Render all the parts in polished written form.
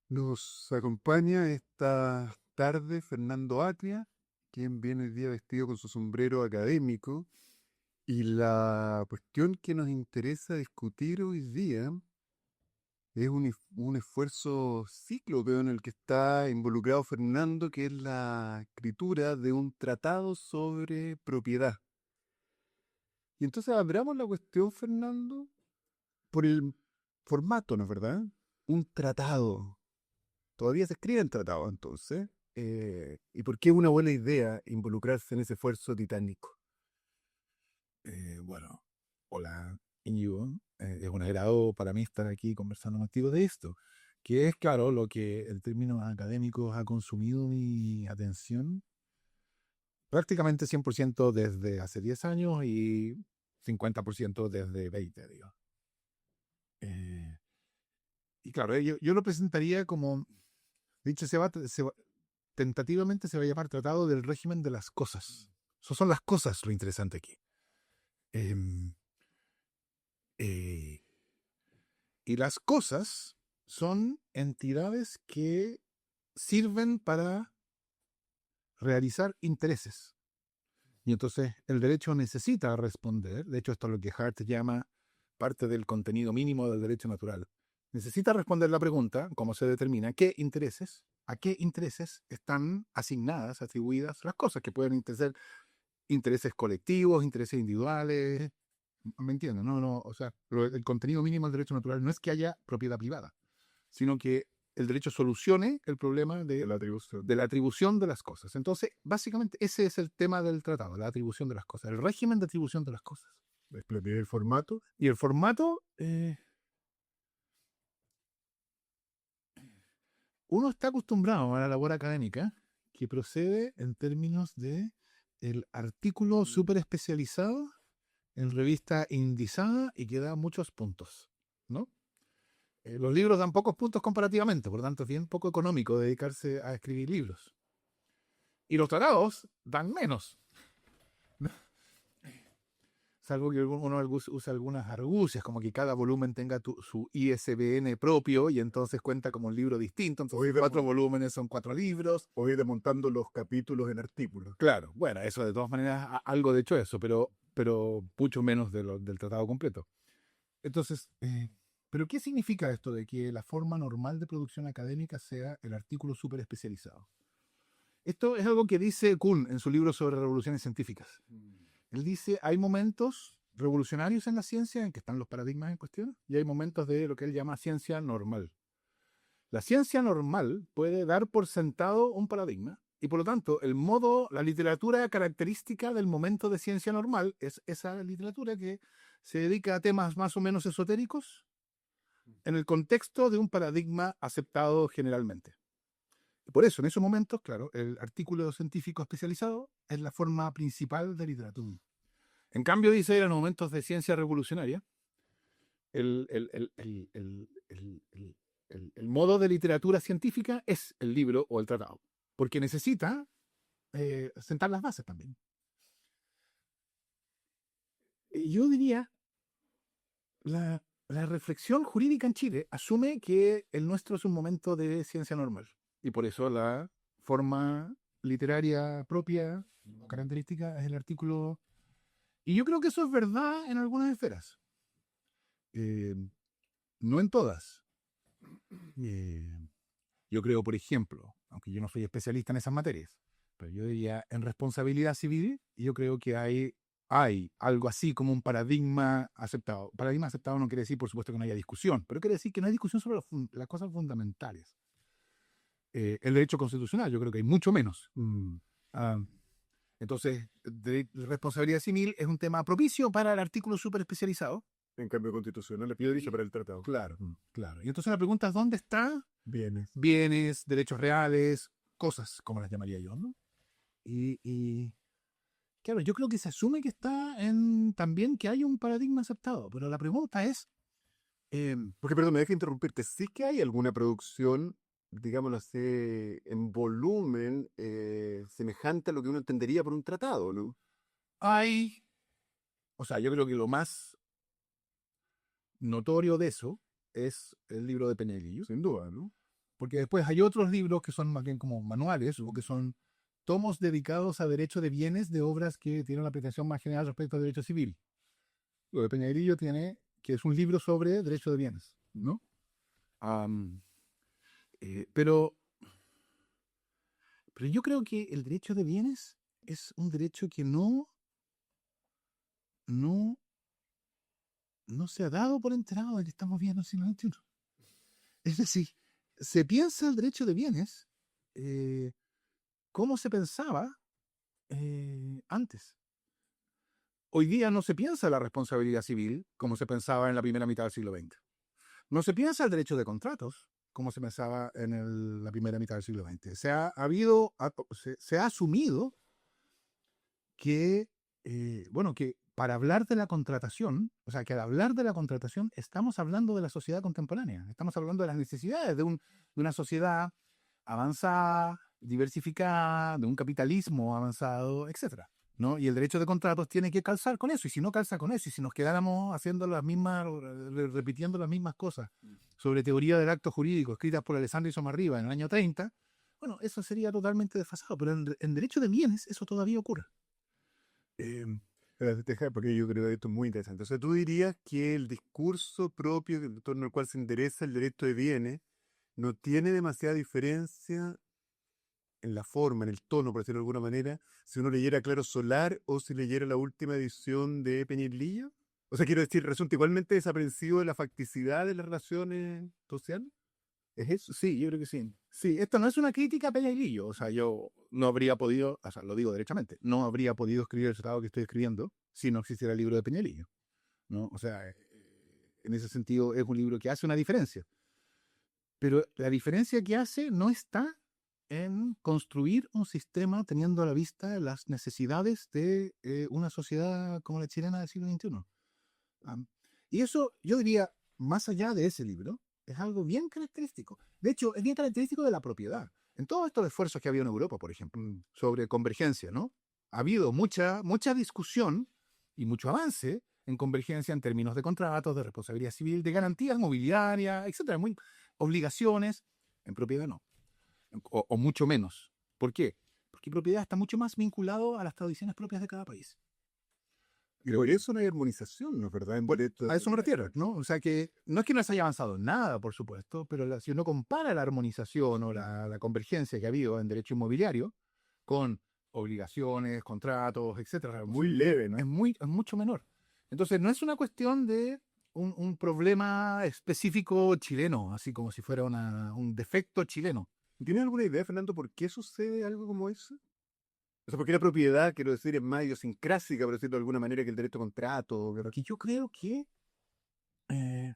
Nos acompaña esta tarde Fernando Atria, quien viene hoy día vestido con su sombrero académico. Y la cuestión que nos interesa discutir hoy día es un esfuerzo cíclope en el que está involucrado Fernando, que es la escritura de un tratado sobre propiedad. Y entonces abramos la cuestión, Fernando, por el formato, ¿no es verdad? Un tratado. Todavía se escriben tratados entonces. ¿Y por qué es una buena idea involucrarse en ese esfuerzo titánico? Bueno, hola Íñigo. Es un agrado para mí estar aquí conversando contigo de esto, que es claro lo que en términos académicos ha consumido mi atención prácticamente 100% desde hace 10 años y 50% desde 20, digo. Eh, y claro, yo lo presentaría como, dicho, tentativamente se va a llamar Tratado del Régimen de las Cosas. Eso son las cosas lo interesante aquí. Em, eh, Y las cosas son entidades que sirven para realizar intereses. Y entonces el derecho necesita responder, de hecho esto es lo que Hart llama parte del contenido mínimo del derecho natural. Necesita responder la pregunta, cómo se determina a qué intereses están asignadas, atribuidas las cosas, que pueden ser intereses colectivos, intereses individuales. ¿Me entiendes? No, o sea, el contenido mínimo del derecho natural no es que haya propiedad privada, sino que el derecho solucione el problema De la atribución. de la atribución de las cosas. Entonces, básicamente, ese es el tema del tratado, la atribución de las cosas, el régimen de atribución de las cosas. ¿Expliqué el formato? Y el formato, uno está acostumbrado a la labor académica que procede en términos de el artículo súper especializado en revista indizada y que da muchos puntos, ¿no? Los libros dan pocos puntos comparativamente, por lo tanto es bien poco económico dedicarse a escribir libros. Y los tratados dan menos, salvo que uno usa algunas argucias, como que cada volumen tenga su ISBN propio y entonces cuenta como un libro distinto. Hoy Entonces, 4 volúmenes son 4 libros. Hoy desmontando los capítulos en artículos. Claro, bueno, eso de todas maneras, algo de hecho eso, pero mucho menos del tratado completo. Entonces, ¿pero qué significa esto de que la forma normal de producción académica sea el artículo súper especializado? Esto es algo que dice Kuhn en su libro sobre revoluciones científicas. Él dice, hay momentos revolucionarios en la ciencia en que están los paradigmas en cuestión y hay momentos de lo que él llama ciencia normal. La ciencia normal puede dar por sentado un paradigma y por lo tanto la literatura característica del momento de ciencia normal es esa literatura que se dedica a temas más o menos esotéricos en el contexto de un paradigma aceptado generalmente. Y por eso, en esos momentos, claro, el artículo científico especializado es la forma principal de literatura. En cambio, dice, en momentos de ciencia revolucionaria, el, el, el, el, el, el, el, el modo de literatura científica es el libro o el tratado, porque necesita sentar las bases también. Yo diría, la reflexión jurídica en Chile asume que el nuestro es un momento de ciencia normal, y por eso la forma literaria propia, característica, es el artículo. Y yo creo que eso es verdad en algunas esferas. Eh, no en todas. Eh, yo creo, por ejemplo, aunque yo no soy especialista en esas materias, pero yo diría en responsabilidad civil, yo creo que hay algo así como un paradigma aceptado. Paradigma aceptado no quiere decir, por supuesto, que no haya discusión, pero quiere decir que no hay discusión sobre las cosas fundamentales. El derecho constitucional, yo creo que hay mucho menos. Mm. Ah, entonces, responsabilidad civil es un tema propicio para el artículo súper especializado. En cambio constitucional le pido dicho Y, para el tratado. claro, Mm. claro. Y entonces la pregunta es, ¿dónde está Bienes. bienes, derechos reales, cosas, como las llamaría yo, ¿no? Y claro, yo creo que se asume que está en también que hay un paradigma aceptado, pero la pregunta es, eh, Porque, perdón, me deja interrumpirte. Sí que hay alguna producción, digámoslo así, en volumen semejante a lo que uno entendería por un tratado, ¿no? hay, o sea, yo creo que lo más notorio de eso es el libro de Penellius, Sin duda, ¿no? Porque después hay otros libros que son más bien como manuales o que son tomos dedicados a derecho de bienes de obras que tienen la pretensión más general respecto al derecho civil. Lo de Peñalillo tiene, que es un libro sobre derecho de bienes, ¿no? Am, pero yo creo que el derecho de bienes es un derecho que no, no se ha dado por enterado de que estamos viendo en el siglo XXI. Es decir, se piensa el derecho de bienes como se pensaba antes. Hoy día no se piensa la responsabilidad civil como se pensaba en la primera mitad del siglo XX. No se piensa el derecho de contratos como se pensaba en la primera mitad del siglo XX. Se ha asumido que, que para hablar de la contratación, o sea, que al hablar de la contratación estamos hablando de la sociedad contemporánea, estamos hablando de las necesidades de una sociedad avanzada, diversificada, de un capitalismo avanzado, etcétera, ¿no? Y el derecho de contratos tiene que calzar con eso, y si no calza con eso, y si nos quedáramos haciendo repitiendo las mismas cosas sobre teoría del acto jurídico escritas por Alessandro y Somarriba en el año 30, bueno, eso sería totalmente desfasado, pero en derecho de bienes eso todavía ocurre. Porque yo creo que esto es muy interesante. O sea, tú dirías que el discurso propio en torno al cual se endereza el derecho de bienes no tiene demasiada diferencia en la forma, en el tono, por decirlo de alguna manera, si uno leyera Claro Solar o si leyera la última edición de Peñalillo. O sea, quiero decir, resulta igualmente desaprensivo de la facticidad de las relaciones sociales. ¿Es eso? Sí, yo creo que sí. Sí, esto no es una crítica a Peñalillo. O sea, yo no habría podido, o sea, lo digo derechamente, no habría podido escribir el tratado que estoy escribiendo si no existiera el libro de Peñalillo, ¿no? O sea, en ese sentido es un libro que hace una diferencia. Pero la diferencia que hace no está en construir un sistema teniendo a la vista las necesidades de una sociedad como la chilena del siglo XXI. Y eso, yo diría, más allá de ese libro, es algo bien característico. De hecho, es bien característico de la propiedad. En todos estos esfuerzos que ha habido en Europa, por ejemplo, sobre convergencia, ¿no? Ha habido mucha discusión y mucho avance en convergencia en términos de contratos, de responsabilidad civil, de garantías mobiliarias, etcétera, obligaciones. En propiedad no, o mucho menos. ¿Por qué? Porque propiedad está mucho más vinculado a las tradiciones propias de cada país. Y por eso no hay armonización, ¿no es verdad? A eso me refiero, ¿no? O sea que no es que no se haya avanzado nada, por supuesto, pero si uno compara la armonización o la convergencia que ha habido en derecho inmobiliario con obligaciones, contratos, etcétera, Muy leve, ¿no? es mucho menor. Entonces no es una cuestión de un problema específico chileno, así como si fuera un defecto chileno. ¿Tienes alguna idea, Fernando, por qué sucede algo como eso? O sea, porque la propiedad, quiero decir, es más idiosincrásica, por decirlo de alguna manera, que el derecho a contrato. Que yo creo que eh,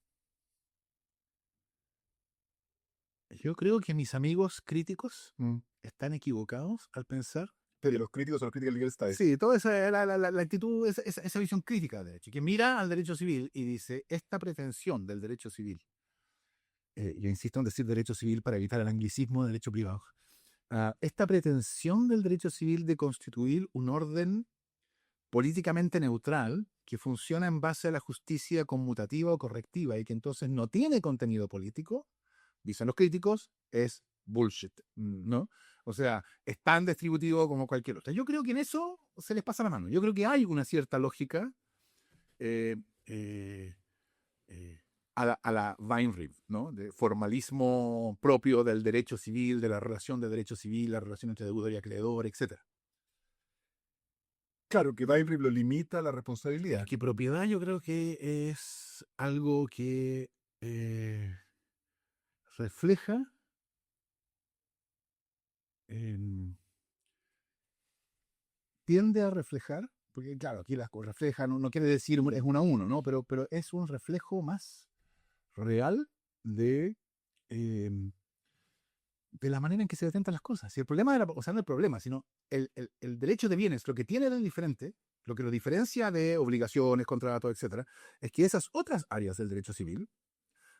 mis amigos críticos están equivocados al pensar. Pero los críticos son los críticos del legal studies. Sí, toda esa la actitud, esa visión crítica del derecho, que mira al derecho civil y dice, esta pretensión del derecho civil, yo insisto en decir derecho civil para evitar el anglicismo de derecho privado, esta pretensión del derecho civil de constituir un orden políticamente neutral que funciona en base a la justicia conmutativa o correctiva y que entonces no tiene contenido político, dicen los críticos, es bullshit, ¿no? O sea, es tan distributivo como cualquier otro. Yo creo que en eso se les pasa la mano. Yo creo que hay una cierta lógica eh, eh, a la Weinreib, ¿no? De formalismo propio del derecho civil, de la relación de derecho civil, la relación entre deudor y acreedor, etc. Claro, que Weinreib lo limita a la responsabilidad. Que propiedad yo creo que es algo que refleja tiende a reflejar, porque claro, aquí las reflejan, no quiere decir es uno a uno, ¿no? Pero es un reflejo más real eh, de la manera en que se detentan las cosas. Y el problema o sea, no el problema, sino el derecho de bienes, lo que tiene de diferente, lo que lo diferencia de obligaciones, contratos, etcétera, es que esas otras áreas del derecho civil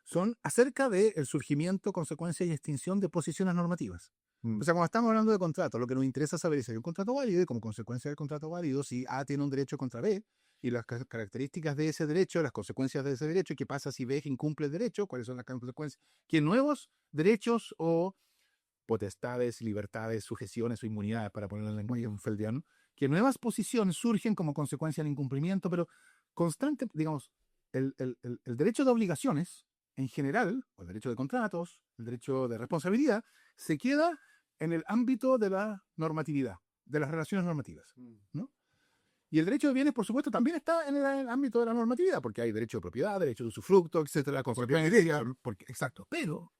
son acerca del surgimiento, consecuencia y extinción de posiciones normativas. O sea, cuando estamos hablando de contrato, lo que nos interesa saber es si hay un contrato válido y como consecuencia del contrato válido, si A tiene un derecho contra B, y las características de ese derecho, las consecuencias de ese derecho, qué pasa si ves incumple el derecho, cuáles son las consecuencias, qué nuevos derechos o potestades, libertades, sujeciones o inmunidades, para ponerlo en lenguaje feldiano, que nuevas posiciones surgen como consecuencia del incumplimiento, pero constante, digamos, el derecho de obligaciones en general, o el derecho de contratos, el derecho de responsabilidad, se queda en el ámbito de la normatividad, de las relaciones normativas, ¿no? Y el derecho de bienes, por supuesto, también está en el ámbito de la normatividad, porque hay derecho de propiedad, derecho de usufructo, etcétera, porque, exacto. Pero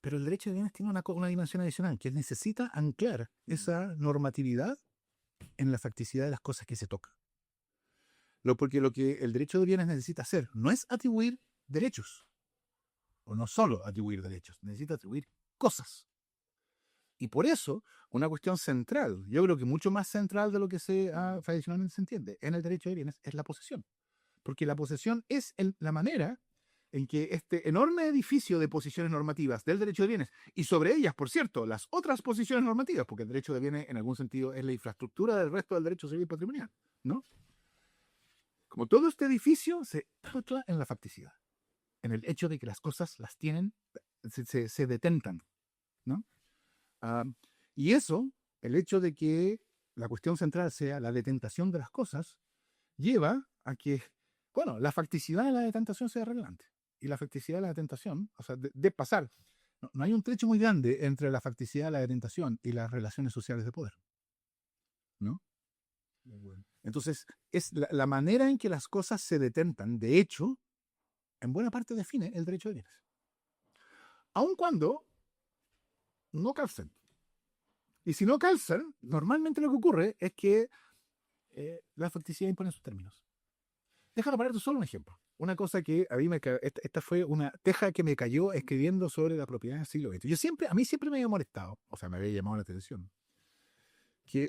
el derecho de bienes tiene una dimensión adicional, que necesita anclar esa normatividad en la facticidad de las cosas que se tocan. Porque lo que el derecho de bienes necesita hacer no es atribuir derechos, o no solo atribuir derechos, necesita atribuir cosas. Y por eso, una cuestión central, yo creo que mucho más central de lo que tradicionalmente se entiende en el derecho de bienes, es la posesión. Porque la posesión es la manera en que este enorme edificio de posiciones normativas del derecho de bienes, y sobre ellas, por cierto, las otras posiciones normativas, porque el derecho de bienes en algún sentido es la infraestructura del resto del derecho civil patrimonial, ¿no? Como todo este edificio se ancla en la facticidad, en el hecho de que las cosas las tienen, se detentan, ¿no? Y eso, el hecho de que la cuestión central sea la detentación de las cosas, lleva a que, bueno, la facticidad de la detentación sea relevante. Y la facticidad de la detentación, o sea, de pasar, no hay un trecho muy grande entre la facticidad de la detentación y las relaciones sociales de poder, ¿no? Bueno. Entonces, es la manera en que las cosas se detentan, de hecho, en buena parte define el derecho de bienes. Aun cuando no calcen. Y si no calzan, normalmente lo que ocurre es que la facticidad impone sus términos. Déjame ponerte solo un ejemplo. Una cosa que a mí esta fue una teja que me cayó escribiendo sobre la propiedad del siglo XX. A mí siempre me había molestado, o sea, me había llamado la atención, que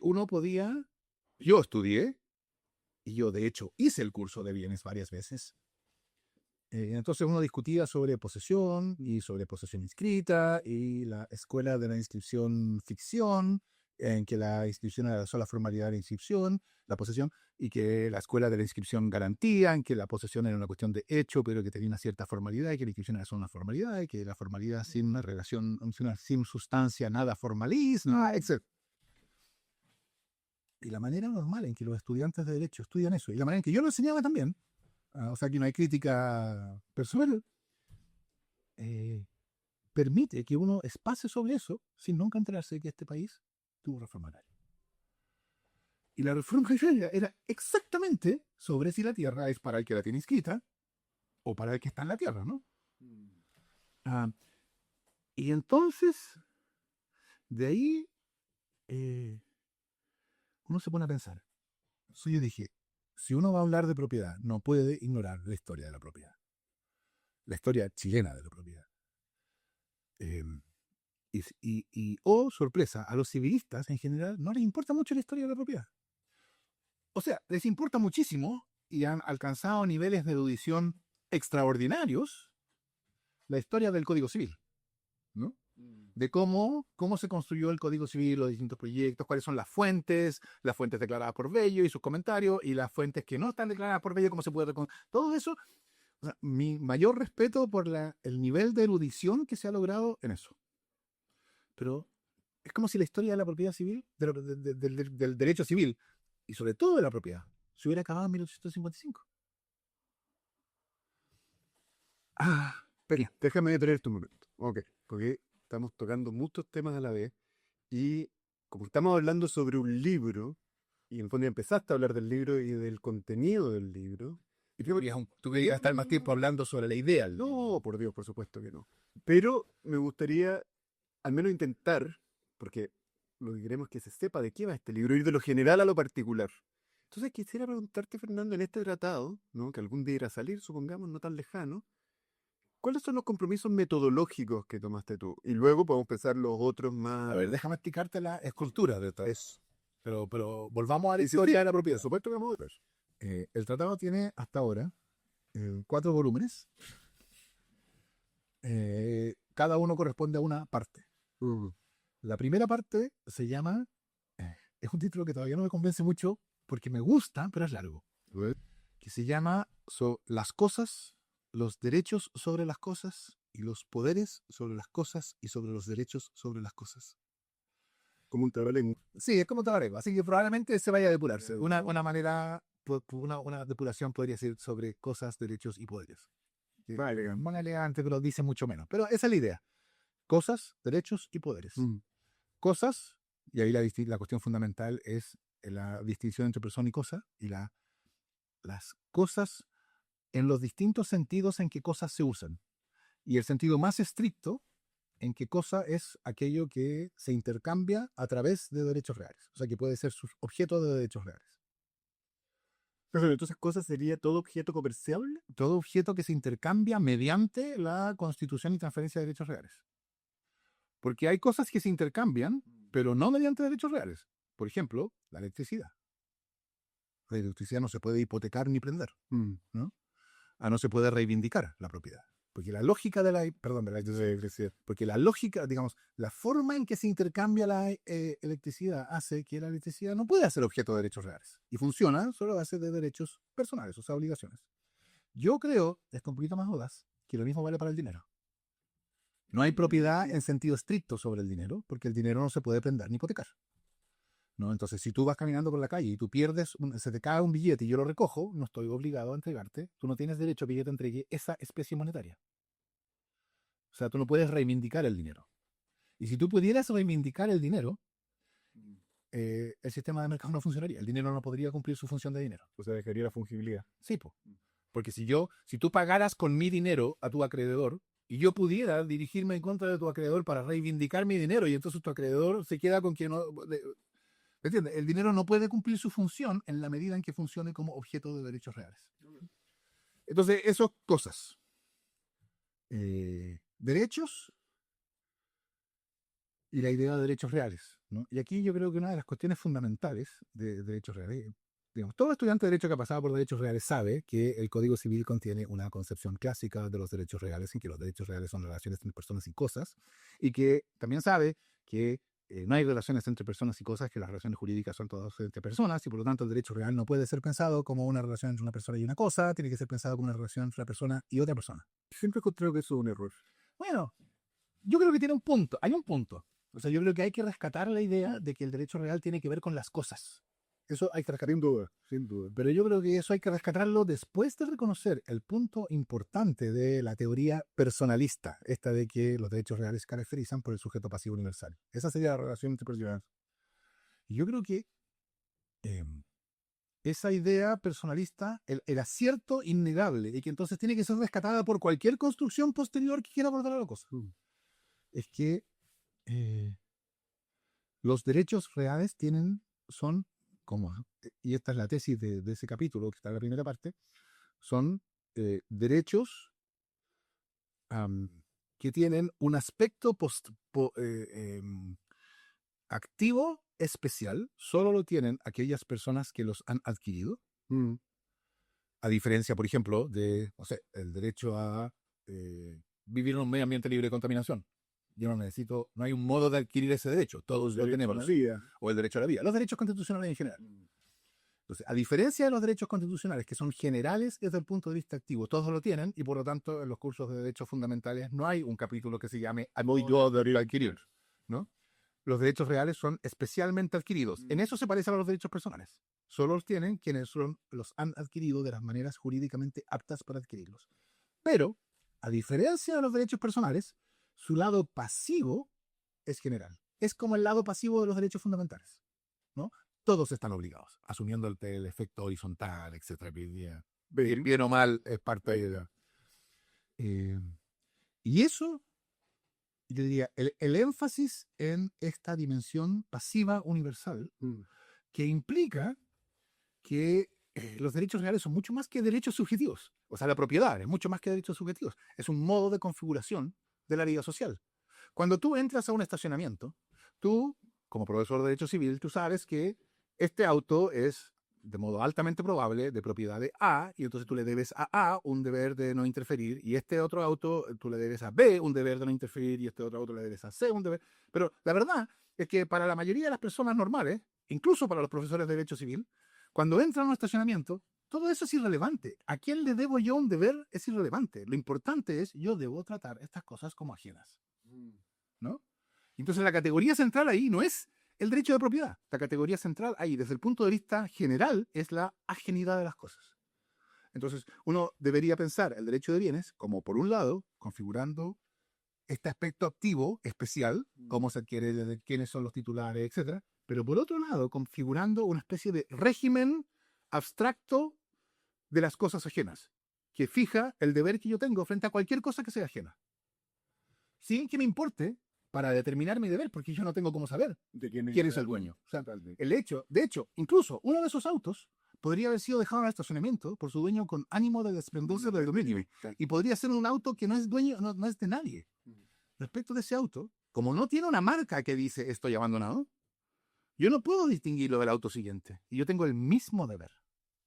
yo estudié, y yo de hecho hice el curso de bienes varias veces. Entonces uno discutía sobre posesión y sobre posesión inscrita y la escuela de la inscripción ficción, en que la inscripción era solo la formalidad de la inscripción, la posesión, y que la escuela de la inscripción garantía, en que la posesión era una cuestión de hecho, pero que tenía una cierta formalidad, y que la inscripción era solo una formalidad, y que la formalidad sin una relación, sin sustancia, nada formalismo, etc. Y la manera normal en que los estudiantes de Derecho estudian eso, y la manera en que yo lo enseñaba también, o sea, que no hay crítica personal, permite que uno espase sobre eso sin nunca enterarse de que este país tuvo reforma agraria. Y la reforma agraria era exactamente sobre si la tierra es para el que la tiene inscrita o para el que está en la tierra, ¿no? Y entonces, de ahí, uno se pone a pensar. So, yo dije, si uno va a hablar de propiedad, no puede ignorar la historia de la propiedad. La historia chilena de la propiedad. Oh, sorpresa, a los civilistas en general no les importa mucho la historia de la propiedad. O sea, les importa muchísimo y han alcanzado niveles de erudición extraordinarios la historia del Código Civil, ¿no? De cómo se construyó el Código Civil, los distintos proyectos, cuáles son las fuentes declaradas por Bello y sus comentarios, y las fuentes que no están declaradas por Bello, cómo se puede todo eso. O sea, mi mayor respeto por el nivel de erudición que se ha logrado en eso. Pero es como si la historia de la propiedad civil, del derecho civil, y sobre todo de la propiedad, se hubiera acabado en 1855. Déjame detenerte un momento. Ok, porque estamos tocando muchos temas a la vez y como estamos hablando sobre un libro, y en el fondo empezaste a hablar del libro y del contenido del libro. Y tú querías estar más tiempo hablando sobre la idea. No, por Dios, por supuesto que no. Pero me gustaría al menos intentar, porque lo que queremos es que se sepa de qué va este libro, ir de lo general a lo particular. Entonces quisiera preguntarte, Fernando, en este tratado, ¿no?, que algún día irá a salir, supongamos, no tan lejano, ¿cuáles son los compromisos metodológicos que tomaste tú? Y luego podemos pensar los otros más. A ver, déjame explicarte la escultura de todo Eso. Pero volvamos a la Sí, historia de la propiedad. por supuesto que vamos a ver. El tratado tiene hasta ahora 4 volúmenes. Cada uno corresponde a una parte. La primera parte se llama, es un título que todavía no me convence mucho porque me gusta, pero es largo. que se llama Las cosas, los derechos sobre las cosas y los poderes sobre las cosas y sobre los derechos sobre las cosas. Como un trabalengua. Sí, es como tabarego, así que probablemente se vaya a depurarse. Una manera, una depuración podría ser sobre cosas, derechos y poderes. Vale. Más elegante, pero dice mucho menos. Pero esa es la idea. Cosas, derechos y poderes. Mm. Cosas, y ahí la cuestión fundamental es la distinción entre persona y cosa, y las cosas en los distintos sentidos en que cosas se usan. Y el sentido más estricto en que cosa es aquello que se intercambia a través de derechos reales. O sea, que puede ser objeto de derechos reales. Pero entonces, cosas sería todo objeto comerciable. Todo objeto que se intercambia mediante la constitución y transferencia de derechos reales. Porque hay cosas que se intercambian, pero no mediante derechos reales. Por ejemplo, la electricidad. La electricidad no se puede hipotecar ni prender, ¿no? No se puede reivindicar la propiedad. Porque la lógica de la electricidad, porque la lógica, digamos, la forma en que se intercambia la electricidad hace que la electricidad no pueda ser objeto de derechos reales. Y funciona solo a base de derechos personales, o sea, obligaciones. Yo creo, esto un poquito más audaz, que lo mismo vale para el dinero. No hay propiedad en sentido estricto sobre el dinero, porque el dinero no se puede prender ni hipotecar, ¿no? Entonces, si tú vas caminando por la calle y tú pierdes, se te cae un billete y yo lo recojo, no estoy obligado a entregarte. Tú no tienes derecho a que yo te entregue esa especie monetaria. O sea, tú no puedes reivindicar el dinero. Y si tú pudieras reivindicar el dinero, el sistema de mercado no funcionaría. El dinero no podría cumplir su función de dinero. O sea, dejaría la fungibilidad. Sí, po. Porque si tú pagaras con mi dinero a tu acreedor y yo pudiera dirigirme en contra de tu acreedor para reivindicar mi dinero y entonces tu acreedor se queda con que no... ¿Me entiendes? El dinero no puede cumplir su función en la medida en que funcione como objeto de derechos reales. Entonces, esas cosas. Derechos y la idea de derechos reales, ¿no? Y aquí yo creo que una de las cuestiones fundamentales de derechos reales, digamos, todo estudiante de derecho que ha pasado por derechos reales sabe que el Código Civil contiene una concepción clásica de los derechos reales, en que los derechos reales son relaciones entre personas y cosas, y que también sabe que no hay relaciones entre personas y cosas, que las relaciones jurídicas son todas entre personas, y por lo tanto el derecho real no puede ser pensado como una relación entre una persona y una cosa, tiene que ser pensado como una relación entre una persona y otra persona. Siempre encontré que eso es un error. Bueno, yo creo que tiene un punto, hay un punto. O sea, yo creo que hay que rescatar la idea de que el derecho real tiene que ver con las cosas. Eso hay que rescatar. Sin duda, sin duda. Pero yo creo que eso hay que rescatarlo después de reconocer el punto importante de la teoría personalista, esta de que los derechos reales se caracterizan por el sujeto pasivo universal. Esa sería la relación entre personas. Y yo creo que esa idea personalista, el acierto innegable, y que entonces tiene que ser rescatada por cualquier construcción posterior que quiera abordar la cosa, es que los derechos reales son como, y esta es la tesis de ese capítulo, que está en la primera parte, son derechos que tienen un aspecto activo especial, solo lo tienen aquellas personas que los han adquirido, a diferencia, por ejemplo, de, no sé, el derecho a vivir en un medio ambiente libre de contaminación. Yo no hay un modo de adquirir ese derecho, todos lo tenemos. A la vida. O el derecho a la vida, los derechos constitucionales en general. Entonces, a diferencia de los derechos constitucionales, que son generales desde el punto de vista activo, todos lo tienen, y por lo tanto, en los cursos de derechos fundamentales no hay un capítulo que se llame yo derecho a adquirir, ¿no? Los derechos reales son especialmente adquiridos. En eso se parecen a los derechos personales. Solo los tienen quienes los han adquirido de las maneras jurídicamente aptas para adquirirlos. Pero, a diferencia de los derechos personales, su lado pasivo es general. Es como el lado pasivo de los derechos fundamentales, ¿no? Todos están obligados, asumiendo el efecto horizontal, etc. Bien o mal es parte de ella. Y eso, yo diría, el énfasis en esta dimensión pasiva universal, que implica que los derechos reales son mucho más que derechos subjetivos. O sea, la propiedad es mucho más que derechos subjetivos. Es un modo de configuración de la vida social. Cuando tú entras a un estacionamiento, tú, como profesor de derecho civil, tú sabes que este auto es, de modo altamente probable, de propiedad de A, y entonces tú le debes a A un deber de no interferir, y este otro auto tú le debes a B un deber de no interferir, y este otro auto le debes a C un deber. Pero la verdad es que para la mayoría de las personas normales, incluso para los profesores de derecho civil, cuando entran a un estacionamiento, todo eso es irrelevante. ¿A quién le debo yo un deber? Es irrelevante. Lo importante es, yo debo tratar estas cosas como ajenas, ¿no? Entonces la categoría central ahí no es el derecho de propiedad. La categoría central ahí, desde el punto de vista general, es la ajenidad de las cosas. Entonces, uno debería pensar el derecho de bienes como, por un lado, configurando este aspecto activo especial, cómo se adquiere, desde quiénes son los titulares, etcétera, pero por otro lado, configurando una especie de régimen abstracto de las cosas ajenas, que fija el deber que yo tengo frente a cualquier cosa que sea ajena. Sin que me importe para determinar mi deber, porque yo no tengo cómo saber ¿De quién es el dueño. O sea, Totalmente. de hecho, incluso uno de esos autos podría haber sido dejado en el estacionamiento por su dueño con ánimo de desprenderse del dominio. Y podría ser un auto que no es dueño, no es de nadie. Respecto de ese auto, como no tiene una marca que dice estoy abandonado, yo no puedo distinguirlo del auto siguiente. Y yo tengo el mismo deber.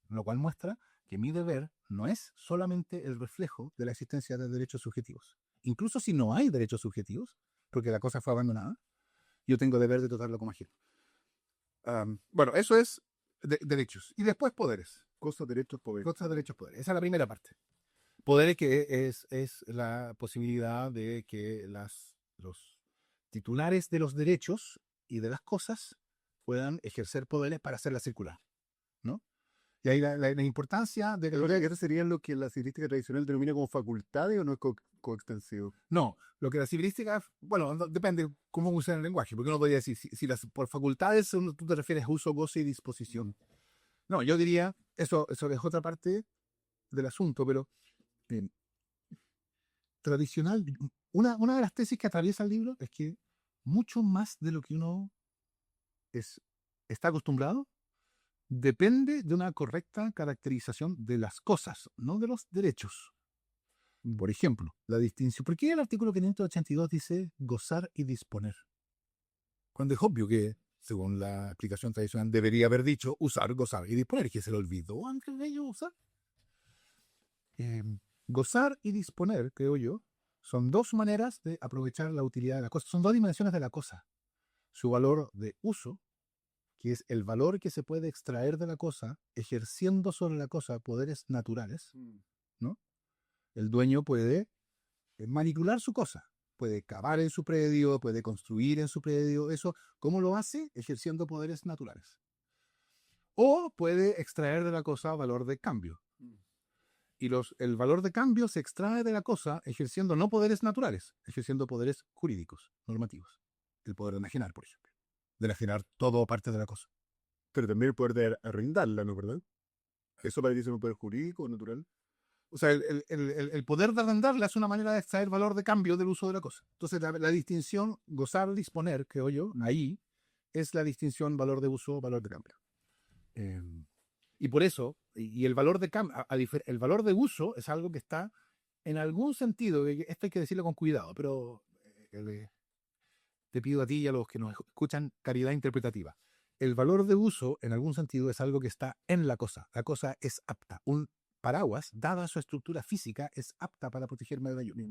Lo cual muestra que mi deber no es solamente el reflejo de la existencia de derechos subjetivos. Incluso si no hay derechos subjetivos, porque la cosa fue abandonada, yo tengo deber de tratarlo como ajeno. Bueno, eso es derechos. Y después poderes. Cosas, derechos, poderes. Cosas, derechos, poderes. Esa es la primera parte. Poderes que es la posibilidad de que los titulares de los derechos y de las cosas puedan ejercer poderes para hacerla circular, ¿no? Y ahí la importancia de... ¿Pero que eso sería lo que la civilística tradicional denomina como facultades o no es coextensivo? No, lo que la civilística, bueno, depende cómo usan el lenguaje, porque uno podría decir, si las, por facultades tú te refieres a uso, goce y disposición. No, yo diría, eso es otra parte del asunto, pero tradicional, una de las tesis que atraviesa el libro es que mucho más de lo que uno está acostumbrado depende de una correcta caracterización de las cosas, no de los derechos. Por ejemplo, la distinción. ¿Por qué el artículo 582 dice gozar y disponer? Cuando es obvio que, según la explicación tradicional, debería haber dicho usar, gozar y disponer, que se le olvidó antes de ello usar. Gozar y disponer, creo yo, son dos maneras de aprovechar la utilidad de la cosa. Son dos dimensiones de la cosa. Su valor de uso, que es el valor que se puede extraer de la cosa, ejerciendo sobre la cosa poderes naturales, ¿no? El dueño puede manipular su cosa, puede cavar en su predio, puede construir en su predio, eso, ¿cómo lo hace? Ejerciendo poderes naturales. O puede extraer de la cosa valor de cambio. Y el valor de cambio se extrae de la cosa ejerciendo no poderes naturales, ejerciendo poderes jurídicos, normativos. El poder de enajenar, por ejemplo. De enajenar todo o parte de la cosa. Pero también el poder de arrendarla, ¿no es verdad? ¿Eso para ti es un poder jurídico o natural? O sea, el poder de arrendarla es una manera de extraer valor de cambio del uso de la cosa. Entonces, la distinción, gozar, disponer, creo yo, ahí, es la distinción valor de uso, valor de cambio. Y por eso, y el valor de cambio, el valor de uso es algo que está, en algún sentido, esto hay que decirlo con cuidado, pero te pido a ti y a los que nos escuchan caridad interpretativa. El valor de uso, en algún sentido, es algo que está en la cosa. La cosa es apta. Un paraguas, dada su estructura física, es apta para protegerme de la lluvia.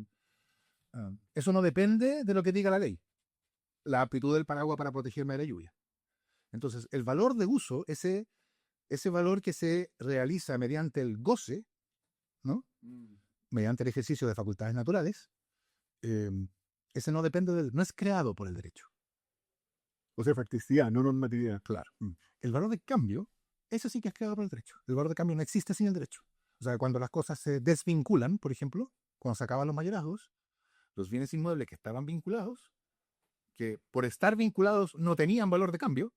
Eso no depende de lo que diga la ley. La aptitud del paraguas para protegerme de la lluvia. Entonces, el valor de uso, ese valor que se realiza mediante el goce, ¿no? Mediante el ejercicio de facultades naturales, ese no depende no es creado por el derecho. O sea, facticidad, no normatividad. Claro. El valor de cambio, ese sí que es creado por el derecho. El valor de cambio no existe sin el derecho. O sea, cuando las cosas se desvinculan, por ejemplo, cuando se acaban los mayorazgos, los bienes inmuebles que estaban vinculados, que por estar vinculados no tenían valor de cambio,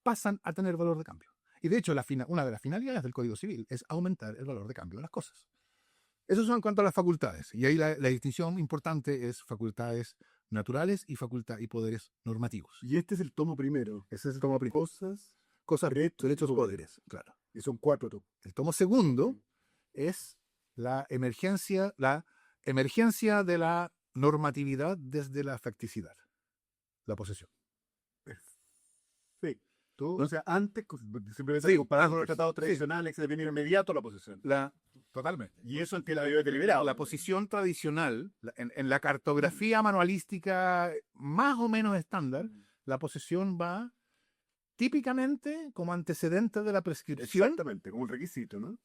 pasan a tener valor de cambio. Y de hecho, una de las finalidades del Código Civil es aumentar el valor de cambio de las cosas. Eso es en cuanto a las facultades. Y ahí la distinción importante es facultades naturales y poderes normativos. Y este es el tomo primero. Ese es el tomo primero. Cosas, derechos, poderes, claro. Y son 4 tomos. El tomo segundo es la emergencia de la normatividad desde la facticidad, la posesión. Perfecto. O sea, antes, simplemente comparado con los tratados tradicionales, se definía inmediato la posesión. Totalmente. Y eso es que la había deliberado. La posición tradicional, en la cartografía manualística más o menos estándar, la posesión va típicamente como antecedente de la prescripción Exactamente, como un requisito, ¿no?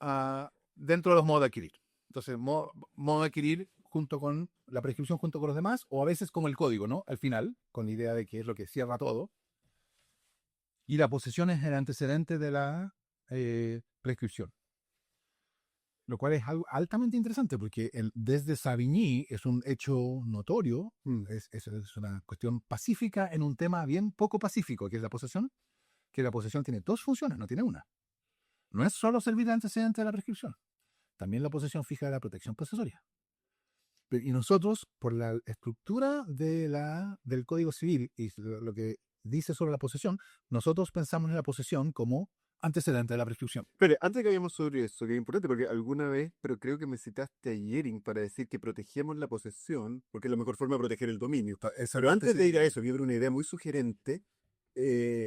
dentro de los modos de adquirir. Entonces, modo de adquirir junto con la prescripción, junto con los demás, o a veces como el código, ¿no? Al final, con la idea de que es lo que cierra todo. Y la posesión es el antecedente de la prescripción. Lo cual es algo altamente interesante porque desde Savigny es un hecho notorio, es una cuestión pacífica en un tema bien poco pacífico, que es la posesión, que la posesión tiene dos funciones, no tiene una. No es solo servir de antecedente de la prescripción, también la posesión fija la protección posesoria. Y nosotros, por la estructura del Código Civil y lo que dice sobre la posesión, nosotros pensamos en la posesión como antecedente de la prescripción. Pero antes que hablemos sobre eso, que es importante, porque alguna vez, pero creo que me citaste a Jering para decir que protegemos la posesión, porque es la mejor forma de proteger el dominio. Pero antes de ir a eso, voy a ver una idea muy sugerente.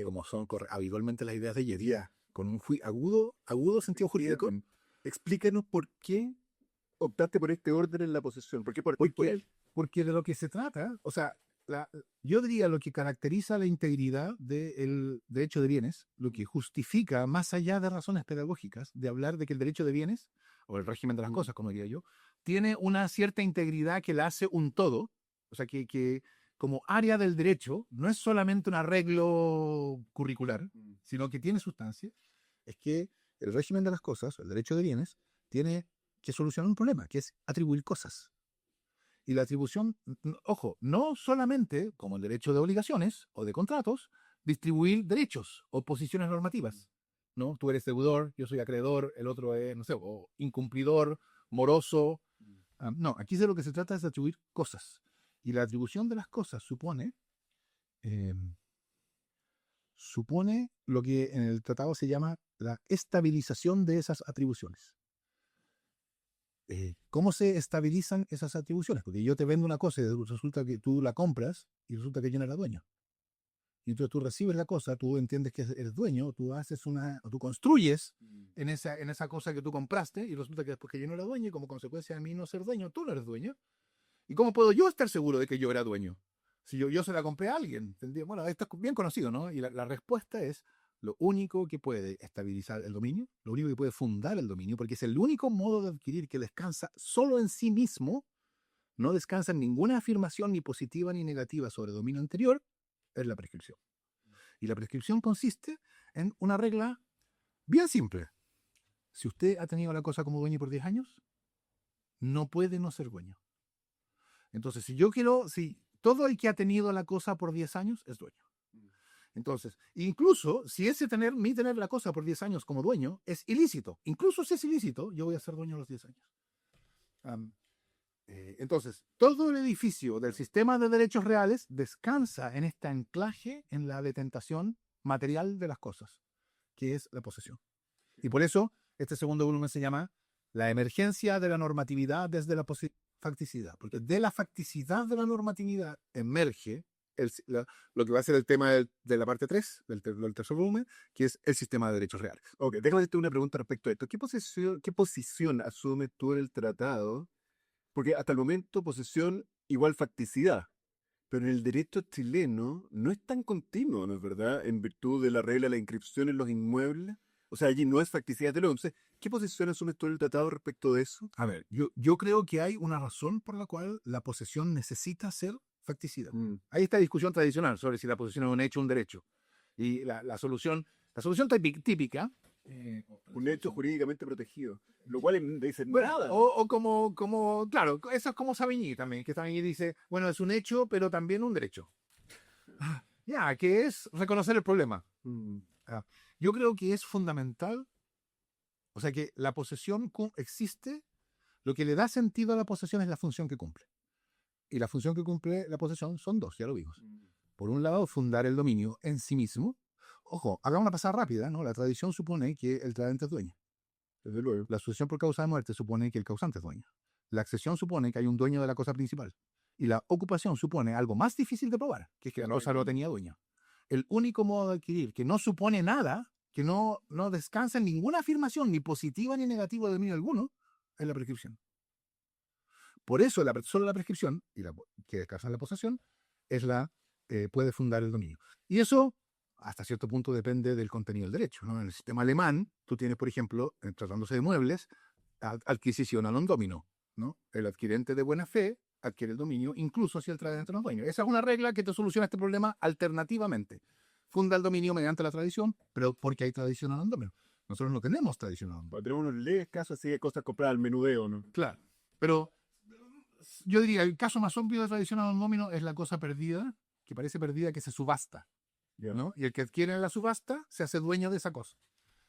Como son habitualmente las ideas de Jering, con un agudo sentido jurídico. Explícanos por qué optaste por este orden en la posesión. ¿Por qué por él? Porque de lo que se trata, o sea, yo diría lo que caracteriza la integridad del derecho de bienes, lo que justifica, más allá de razones pedagógicas, de hablar de que el derecho de bienes, o el régimen de las cosas, como diría yo, tiene una cierta integridad que la hace un todo, o sea, que como área del derecho no es solamente un arreglo curricular, sino que tiene sustancia, es que el régimen de las cosas, el derecho de bienes, tiene que solucionar un problema, que es atribuir cosas. Y la atribución, ojo, no solamente, como el derecho de obligaciones o de contratos, distribuir derechos o posiciones normativas. ¿No? Tú eres deudor, yo soy acreedor, el otro es, no sé, o incumplidor, moroso. No, aquí de lo que se trata es de atribuir cosas. Y la atribución de las cosas supone lo que en el tratado se llama la estabilización de esas atribuciones. ¿Cómo se estabilizan esas atribuciones? Porque yo te vendo una cosa y resulta que tú la compras y resulta que yo no era dueño. Y entonces tú recibes la cosa, tú entiendes que eres dueño, tú construyes en esa cosa que tú compraste y resulta que después que yo no era dueño y como consecuencia de mí no ser dueño, tú no eres dueño. ¿Y cómo puedo yo estar seguro de que yo era dueño? Si yo se la compré a alguien. ¿Entendí? Bueno, esto es bien conocido, ¿no? Y la respuesta es lo único que puede estabilizar el dominio, lo único que puede fundar el dominio, porque es el único modo de adquirir que descansa solo en sí mismo, no descansa en ninguna afirmación ni positiva ni negativa sobre dominio anterior, es la prescripción. Y la prescripción consiste en una regla bien simple. Si usted ha tenido la cosa como dueño por 10 años, no puede no ser dueño. Entonces, si todo el que ha tenido la cosa por 10 años es dueño. Entonces, incluso si mi tener la cosa por 10 años como dueño es ilícito, incluso si es ilícito, yo voy a ser dueño a los 10 años. Entonces, todo el edificio del sistema de derechos reales descansa en este anclaje en la detentación material de las cosas, que es la posesión. Y por eso, este segundo volumen se llama La emergencia de la normatividad desde la facticidad, porque de la facticidad de la normatividad emerge lo que va a ser el tema de la parte 3, del tercer volumen, que es el sistema de derechos reales. Ok, déjame hacerte una pregunta respecto a esto. ¿Qué posición asumes tú en el tratado? Porque hasta el momento posesión igual facticidad, pero en el derecho chileno no es tan continuo, ¿no es verdad? En virtud de la regla de la inscripción en los inmuebles. O sea, allí no es facticidad de lo. Entonces, ¿qué posición asumes tú en el tratado respecto de eso? A ver, yo creo que hay una razón por la cual la posesión necesita ser facticidad. Hay esta discusión tradicional sobre si la posesión es un hecho o un derecho. Y la solución típica... Un hecho jurídicamente protegido, lo cual dice nada. Claro, eso es como Savigny también, que Savigny dice, bueno, es un hecho, pero también un derecho. Que es reconocer el problema. Yo creo que es fundamental, o sea, que la posesión existe, lo que le da sentido a la posesión es la función que cumple. Y la función que cumple la posesión son dos, ya lo vimos. Por un lado, fundar el dominio en sí mismo. Ojo, hagamos una pasada rápida, ¿no? La tradición supone que el tradente es dueño. Desde luego. La sucesión por causa de muerte supone que el causante es dueño. La accesión supone que hay un dueño de la cosa principal. Y la ocupación supone algo más difícil de probar, que es que la cosa lo tenía dueño. El único modo de adquirir que no supone nada, que no descansa en ninguna afirmación, ni positiva ni negativa de dominio alguno, es la prescripción. Por eso solo la prescripción, que descansa en la posesión, puede fundar el dominio. Y eso hasta cierto punto depende del contenido del derecho, ¿no? En el sistema alemán, tú tienes, por ejemplo, tratándose de muebles, adquisición a non domino, ¿no? El adquirente de buena fe adquiere el dominio, incluso si el tradente no es dueño. Esa es una regla que te soluciona este problema alternativamente. Funda el dominio mediante la tradición, pero porque hay tradición a non domino. Nosotros no tenemos tradición a non domino. Tenemos unos leves casos así de cosas compradas al menudeo, ¿no? Claro, pero yo diría, el caso más obvio de tradición a non domino es la cosa perdida, que parece perdida, que se subasta, Ya. ¿no? Y el que adquiere en la subasta se hace dueño de esa cosa.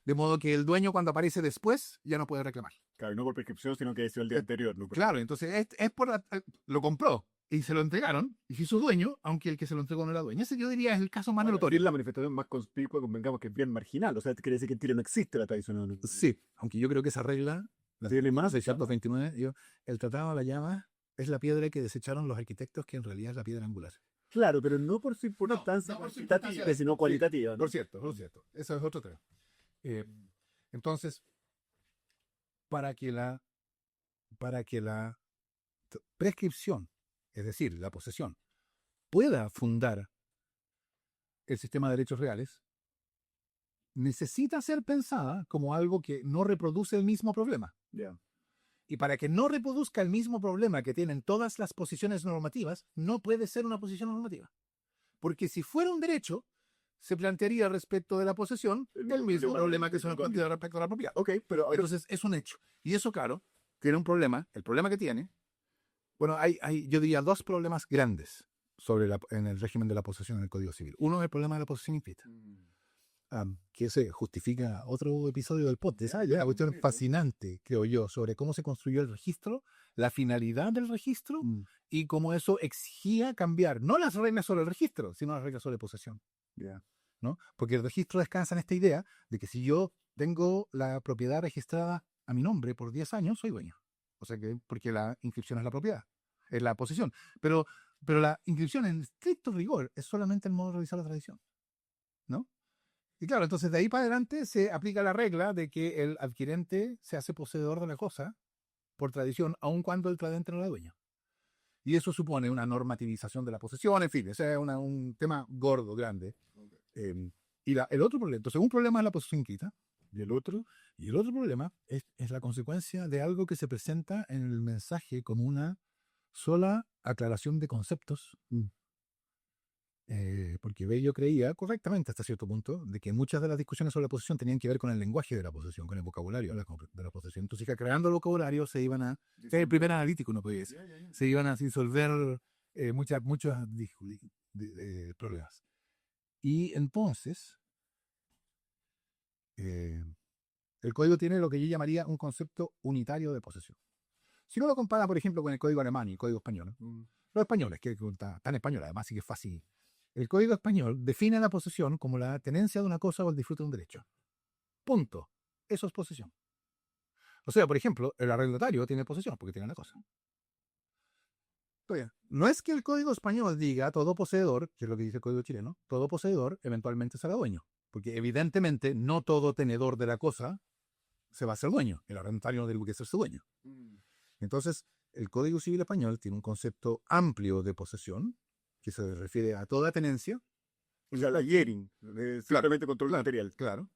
De modo que el dueño, cuando aparece después, ya no puede reclamar. Claro, no por prescripción, sino que sido el día anterior, ¿no? Claro, entonces es por lo compró y se lo entregaron y se hizo dueño, aunque el que se lo entregó no era dueño. Ese yo diría es el caso más Ahora, notorio. sí, la manifestación más conspicua, convengamos que es bien marginal. O sea, quiere decir que en Chile no existe la tradición. ¿No? Sí, aunque yo creo que esa regla, la Tiene más. 629, el tratado la llama, es la piedra que desecharon los arquitectos, que en realidad es la piedra angular. Claro, pero no por su importancia no por su cuantitativa, importancia, sino cualitativa. ¿no? Por cierto. Eso es otro tema. Entonces, para que la prescripción, es decir, la posesión, pueda fundar el sistema de derechos reales, necesita ser pensada como algo que no reproduce el mismo problema. Ya. Y para que no reproduzca el mismo problema que tienen todas las posiciones normativas, no puede ser una posición normativa. Porque si fuera un derecho, se plantearía respecto de la posesión el mismo problema que se nos plantea respecto a la propiedad. Ok, pero Entonces es un hecho. Y eso, claro, tiene un problema. El problema que tiene, bueno, yo diría dos problemas grandes en el régimen de la posesión en el Código Civil. Uno es el problema de la posesión implícita, que se justifica otro episodio del podcast. Una cuestión fascinante, creo yo, sobre cómo se construyó el registro, la finalidad del registro y cómo eso exigía cambiar, no las reglas sobre el registro, sino las reglas sobre posesión. Ya. ¿No? Porque el registro descansa en esta idea de que si yo tengo la propiedad registrada a mi nombre por 10 años, soy dueño. O sea que, porque la inscripción es la propiedad, es la posesión. Pero la inscripción en estricto rigor es solamente el modo de realizar la tradición, ¿no? Y claro, entonces de ahí para adelante se aplica la regla de que el adquirente se hace poseedor de la cosa por tradición, aun cuando el tradente no era dueño. Y eso supone una normativización de la posesión, en fin, ese es un tema gordo, grande. El otro problema, entonces un problema es la posesión inscrita, y el otro problema es la consecuencia de algo que se presenta en el mensaje como una sola aclaración de conceptos. Porque Bello creía, correctamente hasta cierto punto, de que muchas de las discusiones sobre la posesión tenían que ver con el lenguaje de la posesión, con el vocabulario de la posesión. Entonces, creando el vocabulario se iban a... el primer analítico, no podía decir. Se iban a disolver muchos problemas. Y entonces, el código tiene lo que yo llamaría un concepto unitario de posesión. Si uno lo compara, por ejemplo, con el código alemán y el código español, los españoles, que están español, además, sí que es fácil. El código español define la posesión como la tenencia de una cosa o el disfrute de un derecho. Punto. Eso es posesión. O sea, por ejemplo, el arrendatario tiene posesión porque tiene la cosa. No es que el código español diga todo poseedor, que es lo que dice el código chileno, todo poseedor eventualmente será dueño. Porque evidentemente no todo tenedor de la cosa se va a ser dueño. El arrendatario no tiene que ser su dueño. Entonces, el Código Civil español tiene un concepto amplio de posesión, que se refiere a toda tenencia. O sea, la hearing, simplemente control material. Claro.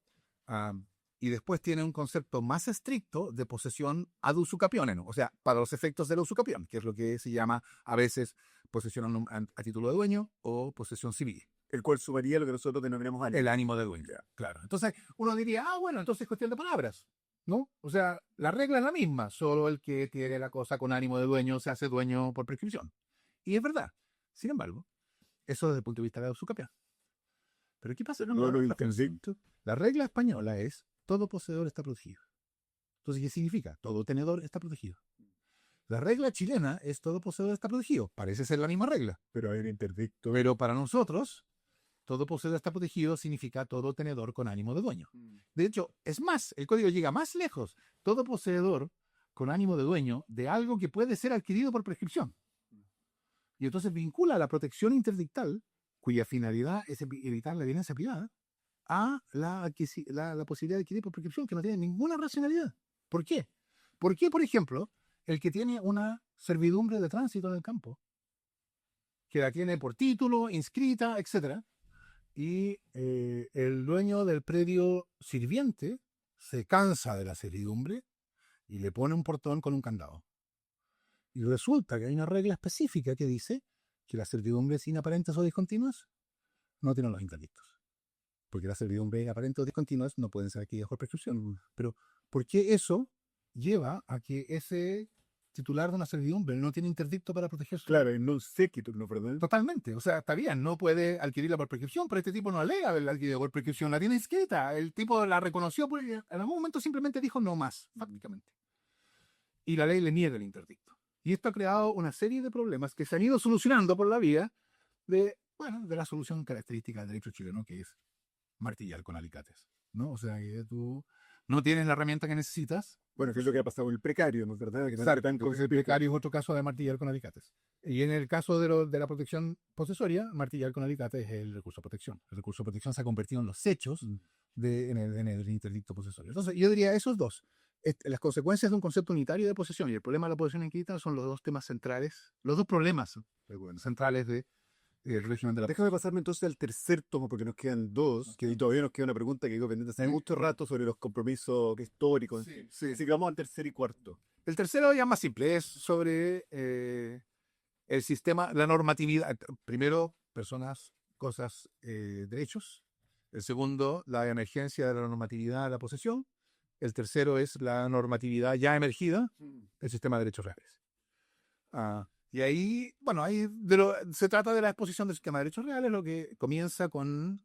Y después tiene un concepto más estricto de posesión ad usucapione, ¿no? O sea, para los efectos del usucapión, que es lo que se llama a veces posesión a título de dueño o posesión civil. El cual sumaría lo que nosotros denominamos ánimo. El ánimo de dueño. Claro. Entonces, uno diría, bueno, entonces es cuestión de palabras, ¿no? O sea, la regla es la misma, solo el que tiene la cosa con ánimo de dueño se hace dueño por prescripción. Y es verdad. Sin embargo, eso desde el punto de vista de la usucapión. Pero ¿qué pasa? La regla española es todo poseedor está protegido. Entonces, ¿qué significa? Todo tenedor está protegido. La regla chilena es todo poseedor está protegido. Parece ser la misma regla. Pero hay un interdicto. Pero para nosotros, todo poseedor está protegido significa todo tenedor con ánimo de dueño. De hecho, es más, el código llega más lejos. Todo poseedor con ánimo de dueño de algo que puede ser adquirido por prescripción. Y entonces vincula la protección interdictal, cuya finalidad es evitar la violencia privada, a la posibilidad de adquirir por prescripción, que no tiene ninguna racionalidad. ¿Por qué? ¿Por qué, por ejemplo, el que tiene una servidumbre de tránsito en el campo, que la tiene por título, inscrita, etcétera, y el dueño del predio sirviente se cansa de la servidumbre y le pone un portón con un candado. Y resulta que hay una regla específica que dice que las servidumbres inaparentes o discontinuas no tienen los interdictos. Porque las servidumbres aparentes o discontinuas no pueden ser adquiridas por prescripción. Pero, ¿por qué eso lleva a que ese titular de una servidumbre no tiene interdicto para protegerse? Claro, en non sequitur, ¿no? ¿Verdad? Totalmente. O sea, está bien, no puede adquirirla por prescripción, pero este tipo no alega haberla adquirido por prescripción, la tiene inscrita. El tipo la reconoció, porque en algún momento simplemente dijo no más, prácticamente. Y la ley le niega el interdicto. Y esto ha creado una serie de problemas que se han ido solucionando por la vía de la solución característica del derecho chileno, que es martillar con alicates, ¿no? O sea, que tú no tienes la herramienta que necesitas. Bueno, que es lo que ha pasado con el precario, ¿no es verdad? Que Exacto, tan el precario es otro caso de martillar con alicates. Y en el caso de la protección posesoria, martillar con alicates es el recurso de protección. El recurso de protección se ha convertido en los hechos en el interdicto posesorio. Entonces, yo diría esos dos. Las consecuencias de un concepto unitario de posesión y el problema de la posesión inquisita son los dos temas centrales, los dos problemas centrales del régimen de la... Déjame pasarme entonces al tercer tomo, porque nos quedan dos, que todavía nos queda una pregunta que quedó pendiente hace mucho rato sobre los compromisos históricos. Sí. Así que vamos al tercer y cuarto. El tercero ya es más simple, es sobre el sistema, la normatividad. Primero, personas, cosas, derechos. El segundo, la emergencia de la normatividad de la posesión. El tercero es la normatividad ya emergida, el sistema de derechos reales. Y ahí, se trata de la exposición del sistema de derechos reales, lo que comienza con...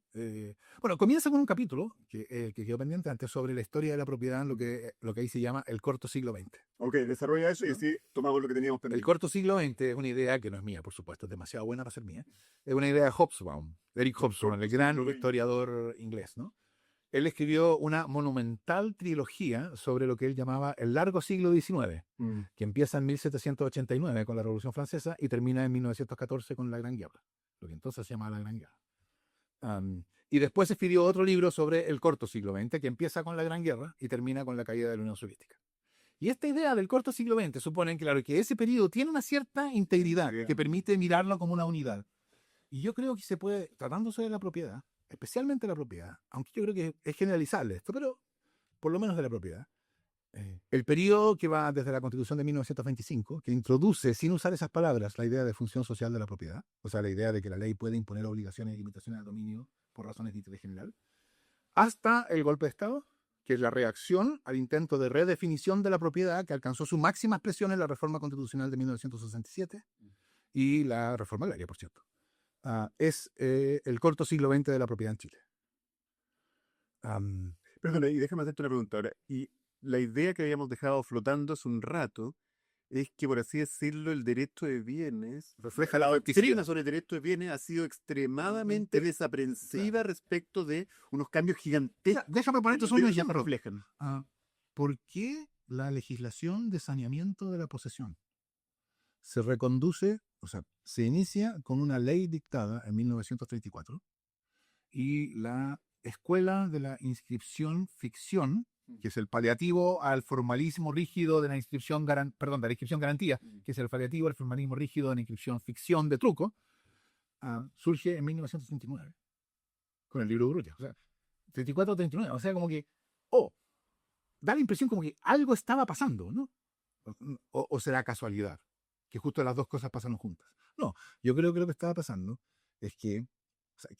comienza con un capítulo que quedó pendiente antes sobre la historia de la propiedad, lo que ahí se llama el corto siglo XX. Ok, desarrolla eso y así tomamos lo que teníamos pendiente. El corto siglo XX es una idea que no es mía, por supuesto, es demasiado buena para ser mía. Es una idea de Hobsbawm, Eric Hobsbawm, el gran historiador inglés, ¿no? Él escribió una monumental trilogía sobre lo que él llamaba el largo siglo XIX, que empieza en 1789 con la Revolución Francesa y termina en 1914 con la Gran Guerra, lo que entonces se llamaba la Gran Guerra. Y después escribió otro libro sobre el corto siglo XX, que empieza con la Gran Guerra y termina con la caída de la Unión Soviética. Y esta idea del corto siglo XX supone, claro, que ese periodo tiene una cierta integridad que permite mirarlo como una unidad. Y yo creo que se puede, tratándose de la propiedad, especialmente la propiedad, aunque yo creo que es generalizable esto, pero por lo menos de la propiedad, el periodo que va desde la Constitución de 1925, que introduce, sin usar esas palabras, la idea de función social de la propiedad, o sea, la idea de que la ley puede imponer obligaciones y limitaciones al dominio por razones de interés general, hasta el golpe de Estado, que es la reacción al intento de redefinición de la propiedad que alcanzó su máxima expresión en la reforma constitucional de 1967 y la reforma agraria, por cierto. Es el corto siglo XX de la propiedad en Chile. Perdona, y déjame hacerte una pregunta ahora. Y la idea que habíamos dejado flotando hace un rato es que, por así decirlo, el derecho de bienes, Refleja la doctrina sobre el derecho de bienes ha sido extremadamente desaprensiva respecto de unos cambios gigantescos. Déjame poner estos unos ya me reflejan. ¿Por qué la legislación de saneamiento de la posesión se reconduce, o sea, se inicia con una ley dictada en 1934 y la escuela de la inscripción ficción, que es el paliativo al formalismo rígido de la inscripción, de la inscripción garantía, que es el paliativo al formalismo rígido de la inscripción ficción de truco, surge en 1939 con el libro de Urrutia. O sea, 34-39, o sea, como que, da la impresión como que algo estaba pasando, ¿no? O será casualidad, que justo las dos cosas pasaron juntas. No, yo creo que lo que estaba pasando es que, o sea,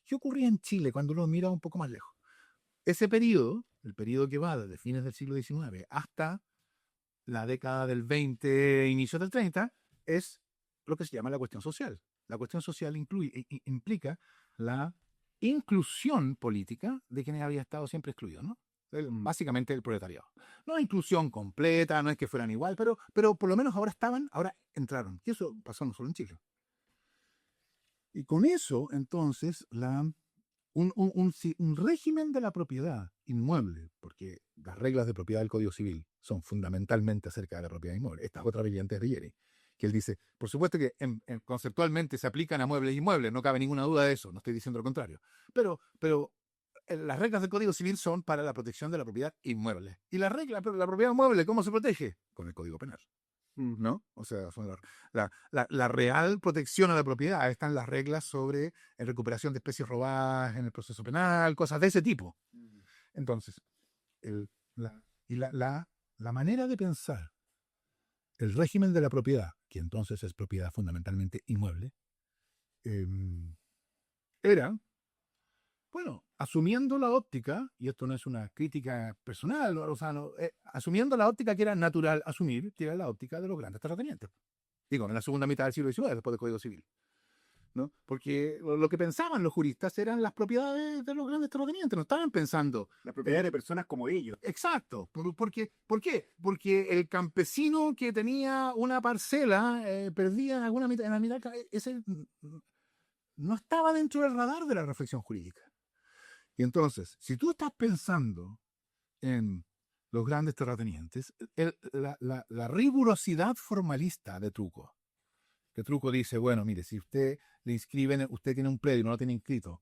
¿qué ocurría en Chile cuando uno mira un poco más lejos? Ese periodo, el periodo que va desde fines del siglo XIX hasta la década del 20, inicios del 30, es lo que se llama la cuestión social. La cuestión social implica la inclusión política de quienes habían estado siempre excluidos, ¿no? Básicamente el proletariado. No inclusión completa, no es que fueran igual, pero por lo menos ahora entraron. Y eso pasó no solo en Chile. Y con eso, entonces, un régimen de la propiedad inmueble, porque las reglas de propiedad del Código Civil son fundamentalmente acerca de la propiedad inmueble. Esta es otra brillante de Rigieri, que él dice, por supuesto que conceptualmente se aplican a muebles e inmuebles, no cabe ninguna duda de eso, no estoy diciendo lo contrario. Pero las reglas del Código Civil son para la protección de la propiedad inmueble. Y las reglas de la propiedad inmueble, ¿cómo se protege? Con el Código Penal. ¿no? O sea, son la real protección a la propiedad. Están las reglas sobre recuperación de especies robadas en el proceso penal, cosas de ese tipo. Entonces, la manera de pensar el régimen de la propiedad, que entonces es propiedad fundamentalmente inmueble, era, bueno, asumiendo la óptica, y esto no es una crítica personal, o sea, asumiendo la óptica que era natural asumir, que era la óptica de los grandes terratenientes. Digo, en la segunda mitad del siglo XIX, después del Código Civil. ¿No? Porque lo que pensaban los juristas eran las propiedades de los grandes terratenientes, no estaban pensando. La propiedad de personas como ellos. Exacto. ¿Por qué? Porque el campesino que tenía una parcela perdía alguna mitad, en la mitad, ese no estaba dentro del radar de la reflexión jurídica. Y entonces, si tú estás pensando en los grandes terratenientes, la rigurosidad formalista de Truco, que Truco dice, bueno, mire, si usted le inscriben, usted tiene un predio y no lo tiene inscrito,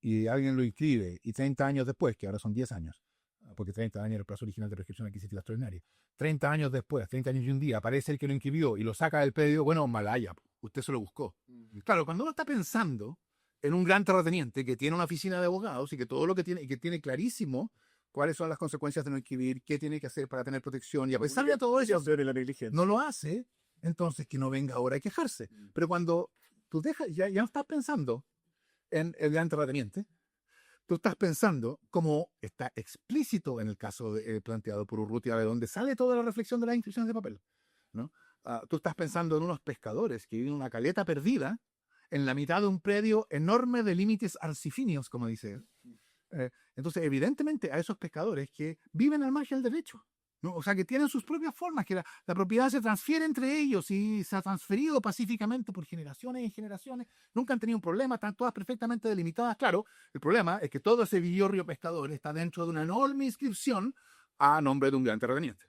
y alguien lo inscribe, y 30 años después, que ahora son 10 años, porque 30 años era el plazo original de prescripción adquisitiva extraordinaria, 30 años después, 30 años y un día, aparece el que lo inscribió y lo saca del predio, bueno, malaya, usted se lo buscó. Claro, cuando uno está pensando en un gran terrateniente que tiene una oficina de abogados y que todo lo que tiene, y que tiene clarísimo cuáles son las consecuencias de no inscribir, qué tiene que hacer para tener protección, y a pesar de todo eso, no lo hace, entonces que no venga ahora a quejarse. Pero cuando tú ya no estás pensando en el gran terrateniente, tú estás pensando, como está explícito en el caso planteado por Urrutia, de donde sale toda la reflexión de las inscripciones de papel, ¿no? Tú estás pensando en unos pescadores que viven en una caleta perdida en la mitad de un predio enorme de límites arcifinios, como dice él. Entonces, evidentemente, a esos pescadores que viven al margen del derecho, ¿no? O sea, que tienen sus propias formas, que la propiedad se transfiere entre ellos y se ha transferido pacíficamente por generaciones y generaciones, nunca han tenido un problema, están todas perfectamente delimitadas. Claro, el problema es que todo ese villorrio pescador está dentro de una enorme inscripción a nombre de un gran terrateniente.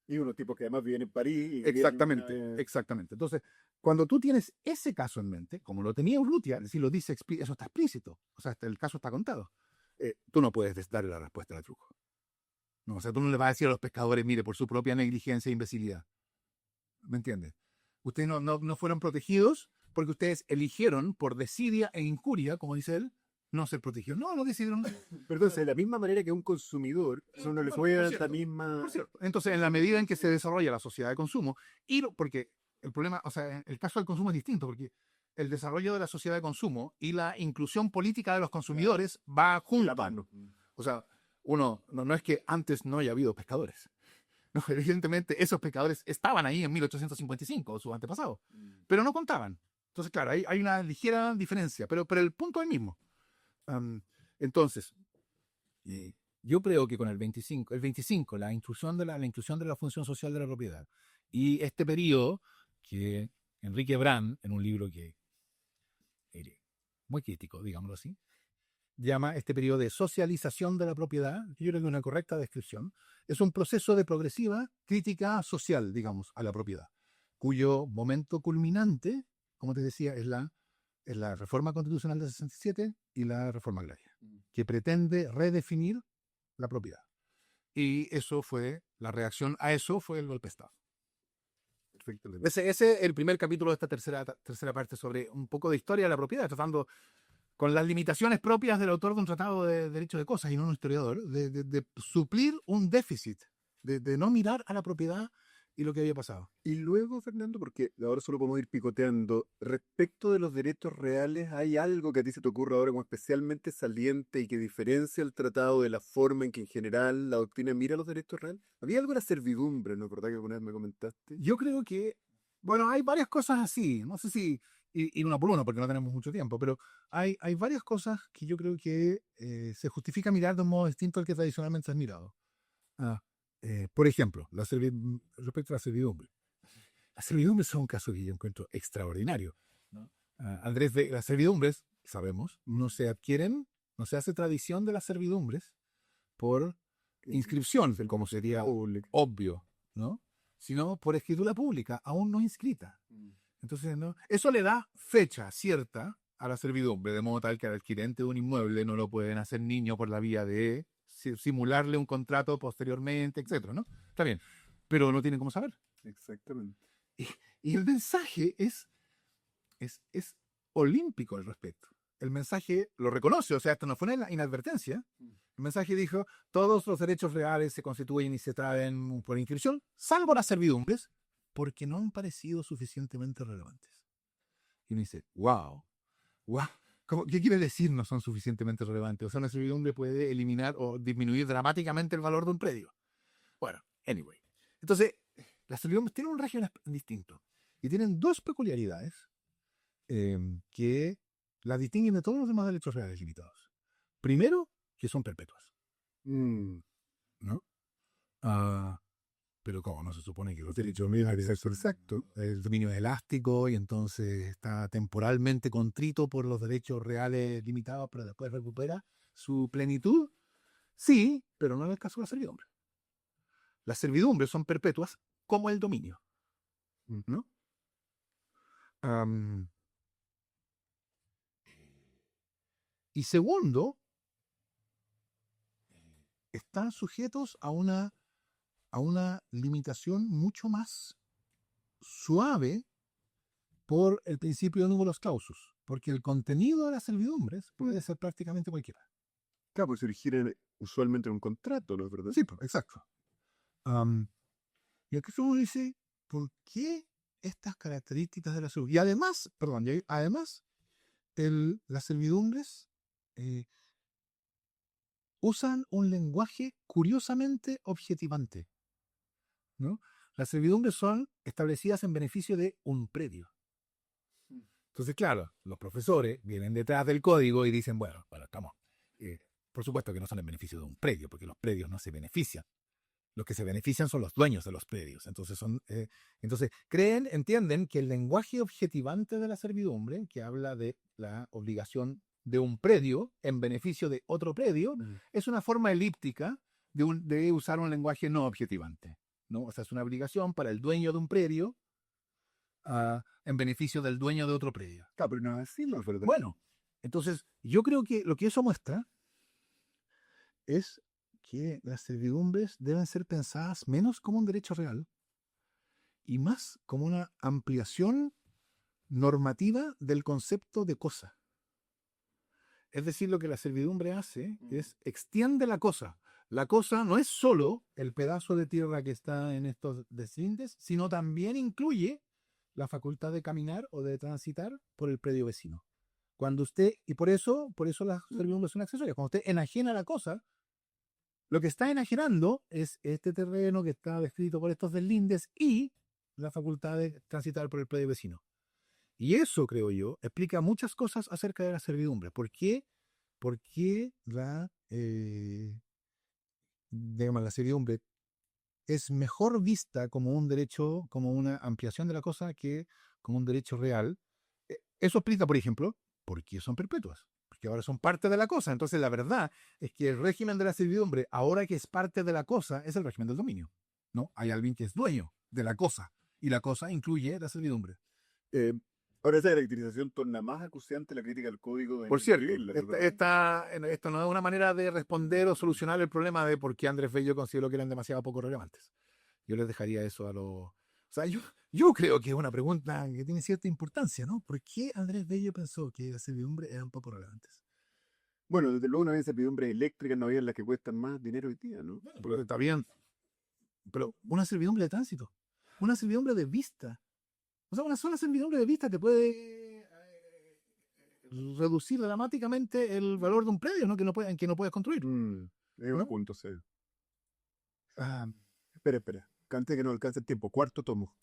Y unos tipos que además viven en París. Exactamente, exactamente. Entonces, cuando tú tienes ese caso en mente, como lo tenía Urrutia, es decir, lo dice, eso está explícito, o sea, el caso está contado, tú no puedes darle la respuesta al Truco. No, o sea, tú no le vas a decir a los pescadores, mire, por su propia negligencia e imbecilidad. ¿Me entiendes? Ustedes no fueron protegidos porque ustedes eligieron por desidia e incuria, como dice él, no ser protegidos. No decidieron. Pero entonces, de la misma manera que un consumidor, eso no le puede dar la misma... Por cierto. Entonces, en la medida en que se desarrolla la sociedad de consumo, porque el problema, o sea, el caso del consumo es distinto, porque el desarrollo de la sociedad de consumo y la inclusión política de los consumidores va junto. La mano. O sea, no es que antes no haya habido pescadores. No, evidentemente, esos pescadores estaban ahí en 1855, sus antepasados, pero no contaban. Entonces, claro, hay una ligera diferencia, pero el punto es el mismo. Entonces, yo creo que con el 25, la inclusión de la función social de la propiedad, y este periodo que Enrique Brand, en un libro que muy crítico, digámoslo así, llama este periodo de socialización de la propiedad, que yo creo que es una correcta descripción, es un proceso de progresiva crítica social, digamos, a la propiedad, cuyo momento culminante, como te decía, es la reforma constitucional del 67 y la reforma agraria, que pretende redefinir la propiedad. Y la reacción a eso fue el golpe de Estado. Perfecto. Ese es el primer capítulo de esta tercera parte sobre un poco de historia de la propiedad, tratando con las limitaciones propias del autor de un tratado de derecho de cosas y no un historiador, de suplir un déficit, de no mirar a la propiedad y lo que había pasado. Y luego, Fernando, porque ahora solo podemos ir picoteando, respecto de los derechos reales, ¿hay algo que a ti se te ocurra ahora como especialmente saliente y que diferencia el tratado de la forma en que en general la doctrina mira los derechos reales? ¿Había algo de la servidumbre, no acordás que alguna vez me comentaste? Yo creo que, bueno, hay varias cosas así, no sé si ir uno por uno porque no tenemos mucho tiempo, pero hay varias cosas que yo creo que se justifica mirar de un modo distinto al que tradicionalmente has mirado. Por ejemplo, respecto a la servidumbre. Las servidumbres son un caso que yo encuentro extraordinario, ¿no? Andrés, las servidumbres, sabemos, no se adquieren, no se hace tradición de las servidumbres por inscripción, como sería obvio, ¿no? Sino por escritura pública, aún no inscrita. Entonces, ¿no? Eso le da fecha cierta a la servidumbre, de modo tal que al adquirente de un inmueble no lo pueden hacer niño por la vía de simularle un contrato posteriormente, etcétera, ¿no? Está bien, pero no tienen cómo saber. Exactamente. Y el mensaje es olímpico al respecto. El mensaje lo reconoce, o sea, esto no fue una inadvertencia. El mensaje dijo, todos los derechos reales se constituyen y se traen por inscripción, salvo las servidumbres, porque no han parecido suficientemente relevantes. Y uno dice, wow. ¿Qué quiere decir no son suficientemente relevantes? O sea, una servidumbre puede eliminar o disminuir dramáticamente el valor de un predio. Bueno, anyway. Entonces, las servidumbres tienen un régimen distinto y tienen dos peculiaridades que las distinguen de todos los demás derechos reales limitados. Primero, que son perpetuas, ¿no? Pero ¿cómo? No se supone que los derechos reales son exactos. El dominio es elástico y entonces está temporalmente contrito por los derechos reales limitados, pero después recupera su plenitud. Sí, pero no en el caso de la servidumbre. Las servidumbres son perpetuas como el dominio, ¿no? Y segundo, están sujetos a una limitación mucho más suave por el principio de numerus clausus, porque el contenido de las servidumbres puede ser prácticamente cualquiera. Claro, pues se originan usualmente en un contrato, ¿no es verdad? Sí, exacto. Y aquí uno dice, ¿por qué estas características de la servidumbre? Y además, las servidumbre usan un lenguaje curiosamente objetivante, ¿no? Las servidumbres son establecidas en beneficio de un predio. Entonces, claro, los profesores vienen detrás del código y dicen, bueno, estamos. Por supuesto que no son en beneficio de un predio, porque los predios no se benefician. Los que se benefician son los dueños de los predios. Entonces, entienden que el lenguaje objetivante de la servidumbre, que habla de la obligación de un predio en beneficio de otro predio, es una forma elíptica de usar un lenguaje no objetivante, ¿no? O sea, es una obligación para el dueño de un predio en beneficio del dueño de otro predio. Claro, pero no es así, ¿no es verdad? Bueno, entonces yo creo que lo que eso muestra es que las servidumbres deben ser pensadas menos como un derecho real y más como una ampliación normativa del concepto de cosa. Es decir, lo que la servidumbre hace es extiende la cosa. La cosa no es solo el pedazo de tierra que está en estos deslindes, sino también incluye la facultad de caminar o de transitar por el predio vecino. Y por eso las servidumbres son accesorias. Cuando usted enajena la cosa, lo que está enajenando es este terreno que está descrito por estos deslindes y la facultad de transitar por el predio vecino. Y eso, creo yo, explica muchas cosas acerca de la servidumbre. ¿Por qué la servidumbre es mejor vista como un derecho, como una ampliación de la cosa que como un derecho real? Eso explica, por ejemplo, por qué son perpetuas. Porque ahora son parte de la cosa. Entonces, la verdad es que el régimen de la servidumbre, ahora que es parte de la cosa, es el régimen del dominio. ¿No? Hay alguien que es dueño de la cosa. Y la cosa incluye la servidumbre. Ahora esa caracterización torna más acuciante la crítica al código. Por cierto, esto no es una manera de responder o solucionar el problema de por qué Andrés Bello consideró que eran demasiado poco relevantes. Yo les dejaría eso a los... O sea, yo creo que es una pregunta que tiene cierta importancia, ¿no? ¿Por qué Andrés Bello pensó que las servidumbres eran poco relevantes? Bueno, desde luego no había servidumbres eléctricas, no había las que cuestan más dinero hoy día, ¿no? Bueno, pero está bien. Pero una servidumbre de tránsito, una servidumbre de vista. O sea, una sola servidumbre de vista te puede reducir dramáticamente el valor de un predio, ¿no? En que no puedes construir. Es un punto, sí. Ah, Espera. Antes que no alcance el tiempo. Cuarto tomo.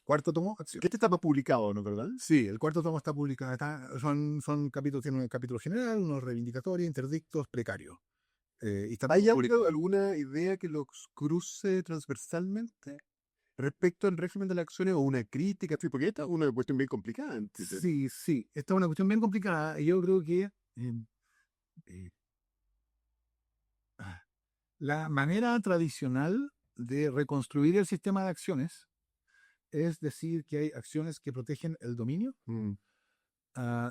Acción. Que este está más publicado, ¿no es verdad? Sí, el cuarto tomo está publicado. Son capítulos, tiene un capítulo general, unos reivindicatorios, interdictos, precarios. ¿Hay alguna idea que los cruce transversalmente respecto al régimen de las acciones o una crítica? Porque esta es una cuestión bien complicada. Sí. Esta es una cuestión bien complicada y yo creo que la manera tradicional de reconstruir el sistema de acciones es decir que hay acciones que protegen el dominio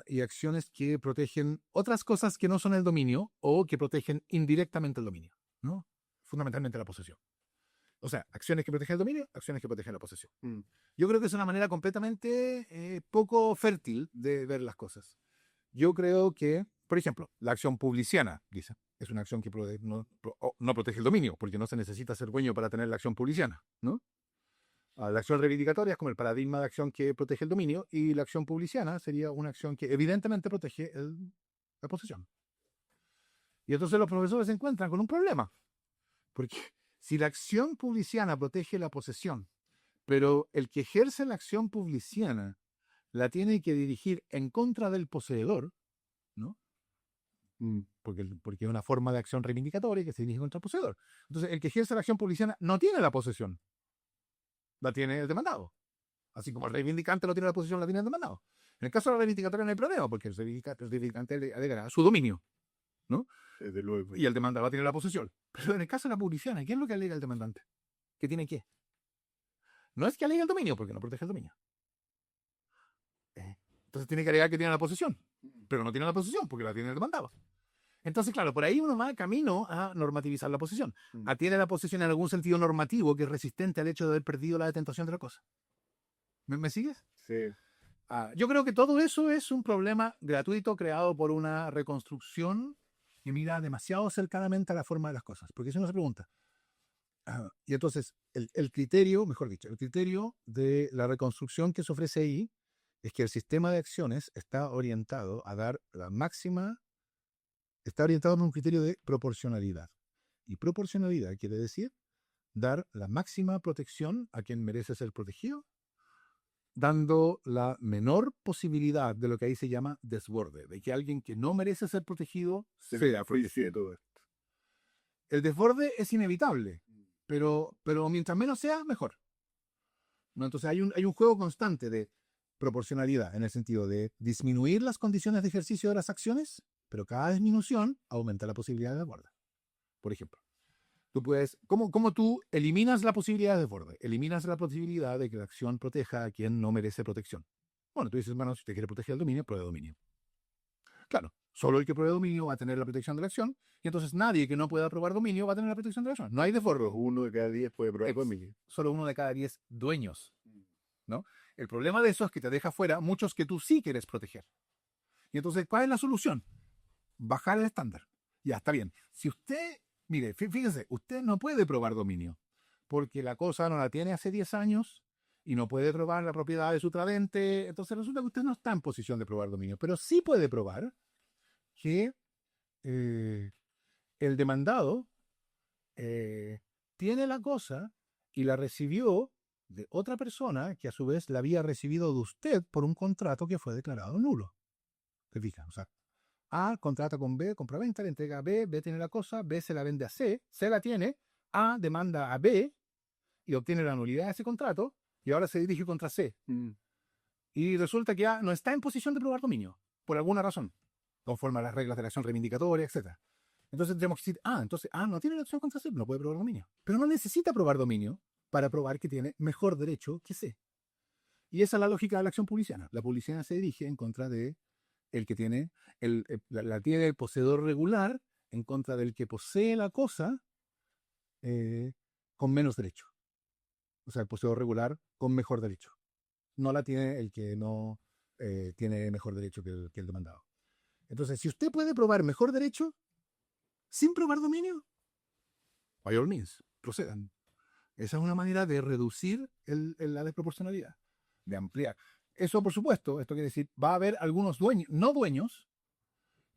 y acciones que protegen otras cosas que no son el dominio o que protegen indirectamente el dominio, ¿no? Fundamentalmente la posesión. O sea, acciones que protegen el dominio, acciones que protegen la posesión. Mm. Yo creo que es una manera completamente poco fértil de ver las cosas. Yo creo que, por ejemplo, la acción publiciana, dice, es una acción que no protege el dominio, porque no se necesita ser dueño para tener la acción publiciana, ¿no? La acción reivindicatoria es como el paradigma de acción que protege el dominio, y la acción publiciana sería una acción que evidentemente protege la posesión. Y entonces los profesores se encuentran con un problema, porque si la acción publiciana protege la posesión, pero el que ejerce la acción publiciana la tiene que dirigir en contra del poseedor, ¿no? Porque es una forma de acción reivindicatoria que se dirige contra el poseedor. Entonces, el que ejerce la acción publiciana no tiene la posesión, la tiene el demandado. Así como el reivindicante no tiene la posesión, la tiene el demandado. En el caso de la reivindicatoria no hay problema, porque el reivindicante alegará su dominio, ¿no? Desde luego. Y el demandado tiene la posesión. Pero en el caso de la publiciana, ¿qué es lo que alega el demandante? ¿Qué tiene qué? No es que alegue el dominio, porque no protege el dominio. Entonces tiene que alegar que tiene la posesión, pero no tiene la posesión porque la tiene el demandado. Entonces, claro, por ahí uno va camino a normativizar la posesión. Tiene la posesión en algún sentido normativo que es resistente al hecho de haber perdido la detentación de la cosa. ¿Me sigues? Sí. Yo creo que todo eso es un problema gratuito creado por una reconstrucción que mira demasiado cercanamente a la forma de las cosas. Porque si uno se pregunta, y entonces el criterio, mejor dicho, el criterio de la reconstrucción que se ofrece ahí es que el sistema de acciones está orientado a dar la máxima, está orientado en un criterio de proporcionalidad. Y proporcionalidad quiere decir dar la máxima protección a quien merece ser protegido, dando la menor posibilidad de lo que ahí se llama desborde, de que alguien que no merece ser protegido sea protegido. De todo esto. El desborde es inevitable, pero mientras menos sea, mejor, ¿no? Entonces hay un juego constante de proporcionalidad en el sentido de disminuir las condiciones de ejercicio de las acciones, pero cada disminución aumenta la posibilidad de desborde. Por ejemplo, tú puedes, ¿cómo tú eliminas la posibilidad de desborde? Eliminas la posibilidad de que la acción proteja a quien no merece protección. Bueno, tú dices, bueno, si usted quiere proteger el dominio, pruebe dominio. Claro, solo el que pruebe dominio va a tener la protección de la acción, y entonces nadie que no pueda probar dominio va a tener la protección de la acción. No hay desborde. Uno de cada 10 puede probar dominio. Solo 1 de cada 10 dueños, ¿no? El problema de eso es que te deja fuera muchos que tú sí quieres proteger. Y entonces, ¿cuál es la solución? Bajar el estándar. Ya, está bien. Si usted, mire, fíjese, usted no puede probar dominio, porque la cosa no la tiene hace 10 años y no puede probar la propiedad de su tradente. Entonces resulta que usted no está en posición de probar dominio, pero sí puede probar que el demandado tiene la cosa y la recibió de otra persona que a su vez la había recibido de usted por un contrato que fue declarado nulo. ¿Te fijas? O sea, A contrata con B, compra-venta, le entrega a B, B tiene la cosa, B se la vende a C, C la tiene, A demanda a B y obtiene la nulidad de ese contrato y ahora se dirige contra C. Y resulta que A no está en posición de probar dominio, por alguna razón, conforme a las reglas de la acción reivindicatoria, etc. Entonces tenemos que decir, entonces A no tiene la acción contra C, no puede probar dominio. Pero no necesita probar dominio para probar que tiene mejor derecho que C. Y esa es la lógica de la acción publiciana. La publiciana se dirige en contra de el que tiene, la tiene el poseedor regular en contra del que posee la cosa con menos derecho. O sea, el poseedor regular con mejor derecho. No la tiene el que no tiene mejor derecho que el demandado. Entonces, si usted puede probar mejor derecho sin probar dominio, by all means, procedan. Esa es una manera de reducir la desproporcionalidad, de ampliar. Eso, por supuesto, esto quiere decir, va a haber algunos dueños, no dueños,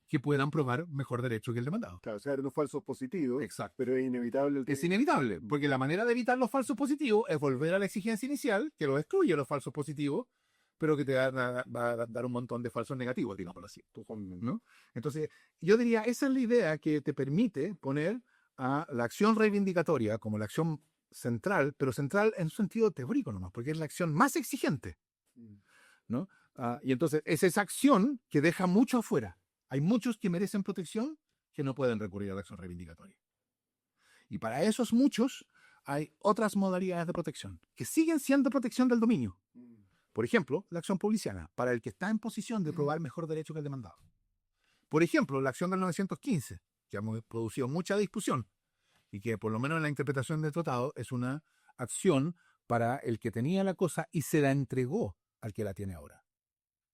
que puedan probar mejor derecho que el demandado. Claro, o sea, eran unos falsos positivos. Exacto. Pero es inevitable. Es inevitable, porque la manera de evitar los falsos positivos es volver a la exigencia inicial, que lo excluye los falsos positivos, pero que te va a dar un montón de falsos negativos, digámoslo así, ¿no? Entonces, yo diría, esa es la idea que te permite poner a la acción reivindicatoria como la acción central, pero central en un sentido teórico nomás, porque es la acción más exigente, ¿no? Y entonces es esa acción que deja mucho afuera. Hay muchos que merecen protección que no pueden recurrir a la acción reivindicatoria. Y para esos muchos hay otras modalidades de protección, que siguen siendo protección del dominio. Por ejemplo, la acción publiciana, para el que está en posición de probar mejor derecho que el demandado. Por ejemplo, la acción del 915, que ha producido mucha discusión, y que por lo menos en la interpretación del tratado es una acción para el que tenía la cosa y se la entregó al que la tiene ahora.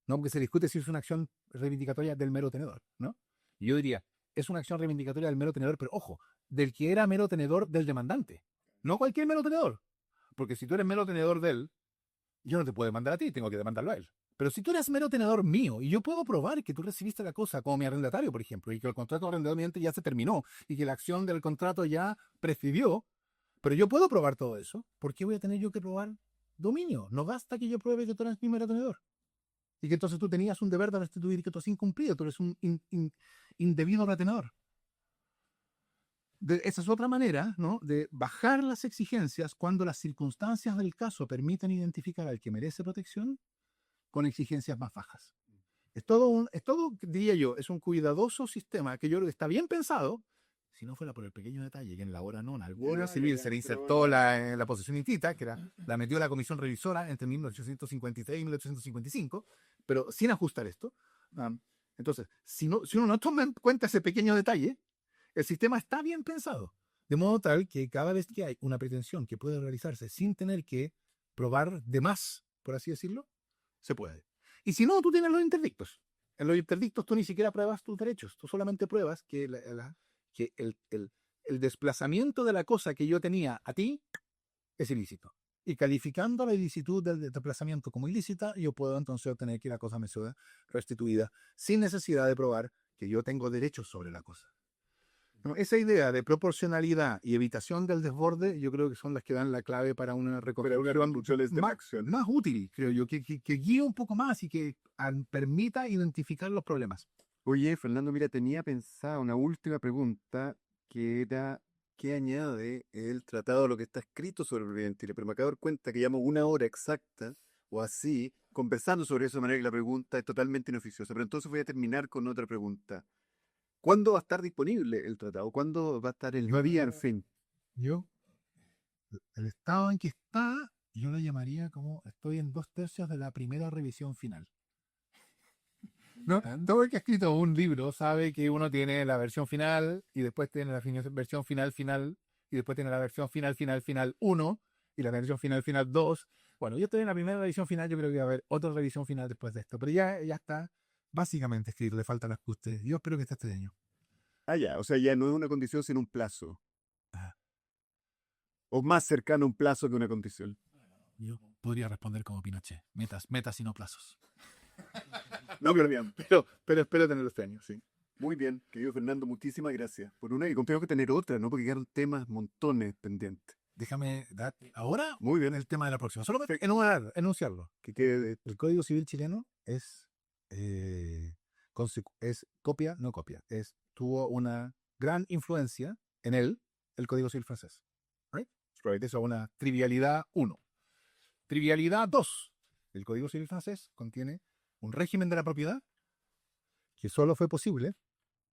No, porque se discute si es una acción reivindicatoria del mero tenedor, ¿no? Y yo diría, es una acción reivindicatoria del mero tenedor, pero ojo, del que era mero tenedor del demandante, no cualquier mero tenedor. Porque si tú eres mero tenedor de él, yo no te puedo demandar a ti, tengo que demandarlo a él. Pero si tú eres mero tenedor mío y yo puedo probar que tú recibiste la cosa como mi arrendatario, por ejemplo, y que el contrato arrendamiento ya se terminó y que la acción del contrato ya prescribió, pero yo puedo probar todo eso, ¿por qué voy a tener yo que probar dominio? No basta que yo pruebe que tú eres mi mero tenedor. Y que entonces tú tenías un deber de restituir que tú has incumplido, tú eres un indebido retenedor. Esa es otra manera, ¿no?, de bajar las exigencias cuando las circunstancias del caso permiten identificar al que merece protección con exigencias más bajas. Es todo, diría yo, es un cuidadoso sistema que yo creo que está bien pensado, si no fuera por el pequeño detalle que en la hora nona al Guardia Civil se le insertó la posesión intita, que la metió la comisión revisora entre 1856 y 1855, pero sin ajustar esto. Entonces, si uno no toma en cuenta ese pequeño detalle, el sistema está bien pensado, de modo tal que cada vez que hay una pretensión que puede realizarse sin tener que probar de más, por así decirlo, se puede. Y si no, tú tienes los interdictos. En los interdictos tú ni siquiera pruebas tus derechos, tú solamente pruebas que, que el desplazamiento de la cosa que yo tenía a ti es ilícito. Y calificando la ilicitud del desplazamiento como ilícita, yo puedo entonces obtener que la cosa me sea restituida sin necesidad de probar que yo tengo derechos sobre la cosa. ¿No? Esa idea de proporcionalidad y evitación del desborde, yo creo que son las que dan la clave para una reconstrucción más útil, creo yo, que guíe un poco más y que permita identificar los problemas. Oye, Fernando, mira, tenía pensada una última pregunta que era, ¿qué añade el tratado a lo que está escrito sobre el Previdente Chile? Pero me acabo de dar cuenta que llevamos una hora exacta o así conversando sobre eso de manera que la pregunta es totalmente inoficiosa. Pero entonces voy a terminar con otra pregunta. ¿Cuándo va a estar disponible el tratado? ¿Cuándo va a estar el día, en fin? El estado en que está, yo lo llamaría como estoy en 2/3 de la primera revisión final. ¿No? Todo el que ha escrito un libro sabe que uno tiene la versión final y después tiene la versión final y después tiene la versión final 1 y la versión final 2. Bueno, yo estoy en la primera revisión final, yo creo que va a haber otra revisión final después de esto, pero ya está básicamente escrito, le falta el ajuste. Yo espero que esté este año. Ah, ya, o sea, ya no es una condición sino un plazo. Ah. O más cercano a un plazo que una condición. Yo podría responder como Pinochet, metas y no plazos. No, pero bien. Pero espero tener este año, sí. Muy bien, querido Fernando, muchísimas gracias por una y tengo que tener otra, ¿no? Porque quedaron temas montones pendientes. Déjame dar ahora Muy bien. el tema de la próxima. Solo enunciarlo. Que quede El Código Civil chileno es copia, no copia. Tuvo una gran influencia en el Código Civil francés. Right? Eso es una trivialidad 1. Trivialidad 2. El Código Civil francés contiene un régimen de la propiedad que solo fue posible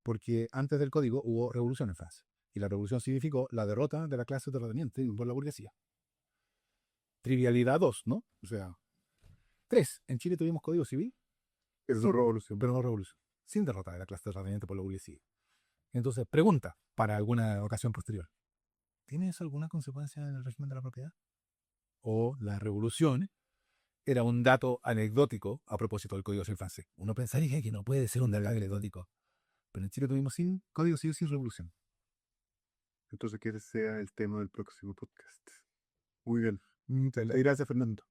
porque antes del código hubo revolución en Francia. Y la revolución significó la derrota de la clase terrateniente por la burguesía. Trivialidad 2, ¿no? O sea, 3. En Chile tuvimos código civil. pero no revolución. Pero no revolución. Sin derrota de la clase terrateniente por la burguesía. Entonces, pregunta para alguna ocasión posterior. ¿Tienes alguna consecuencia en el régimen de la propiedad? O la revolución era un dato anecdótico a propósito del Código Civil francés. Uno pensaría que no puede ser un dato anecdótico. Pero en Chile tuvimos sin Código Civil, sin revolución. Entonces, que ese sea el tema del próximo podcast. Muy bien. Gracias, Fernando.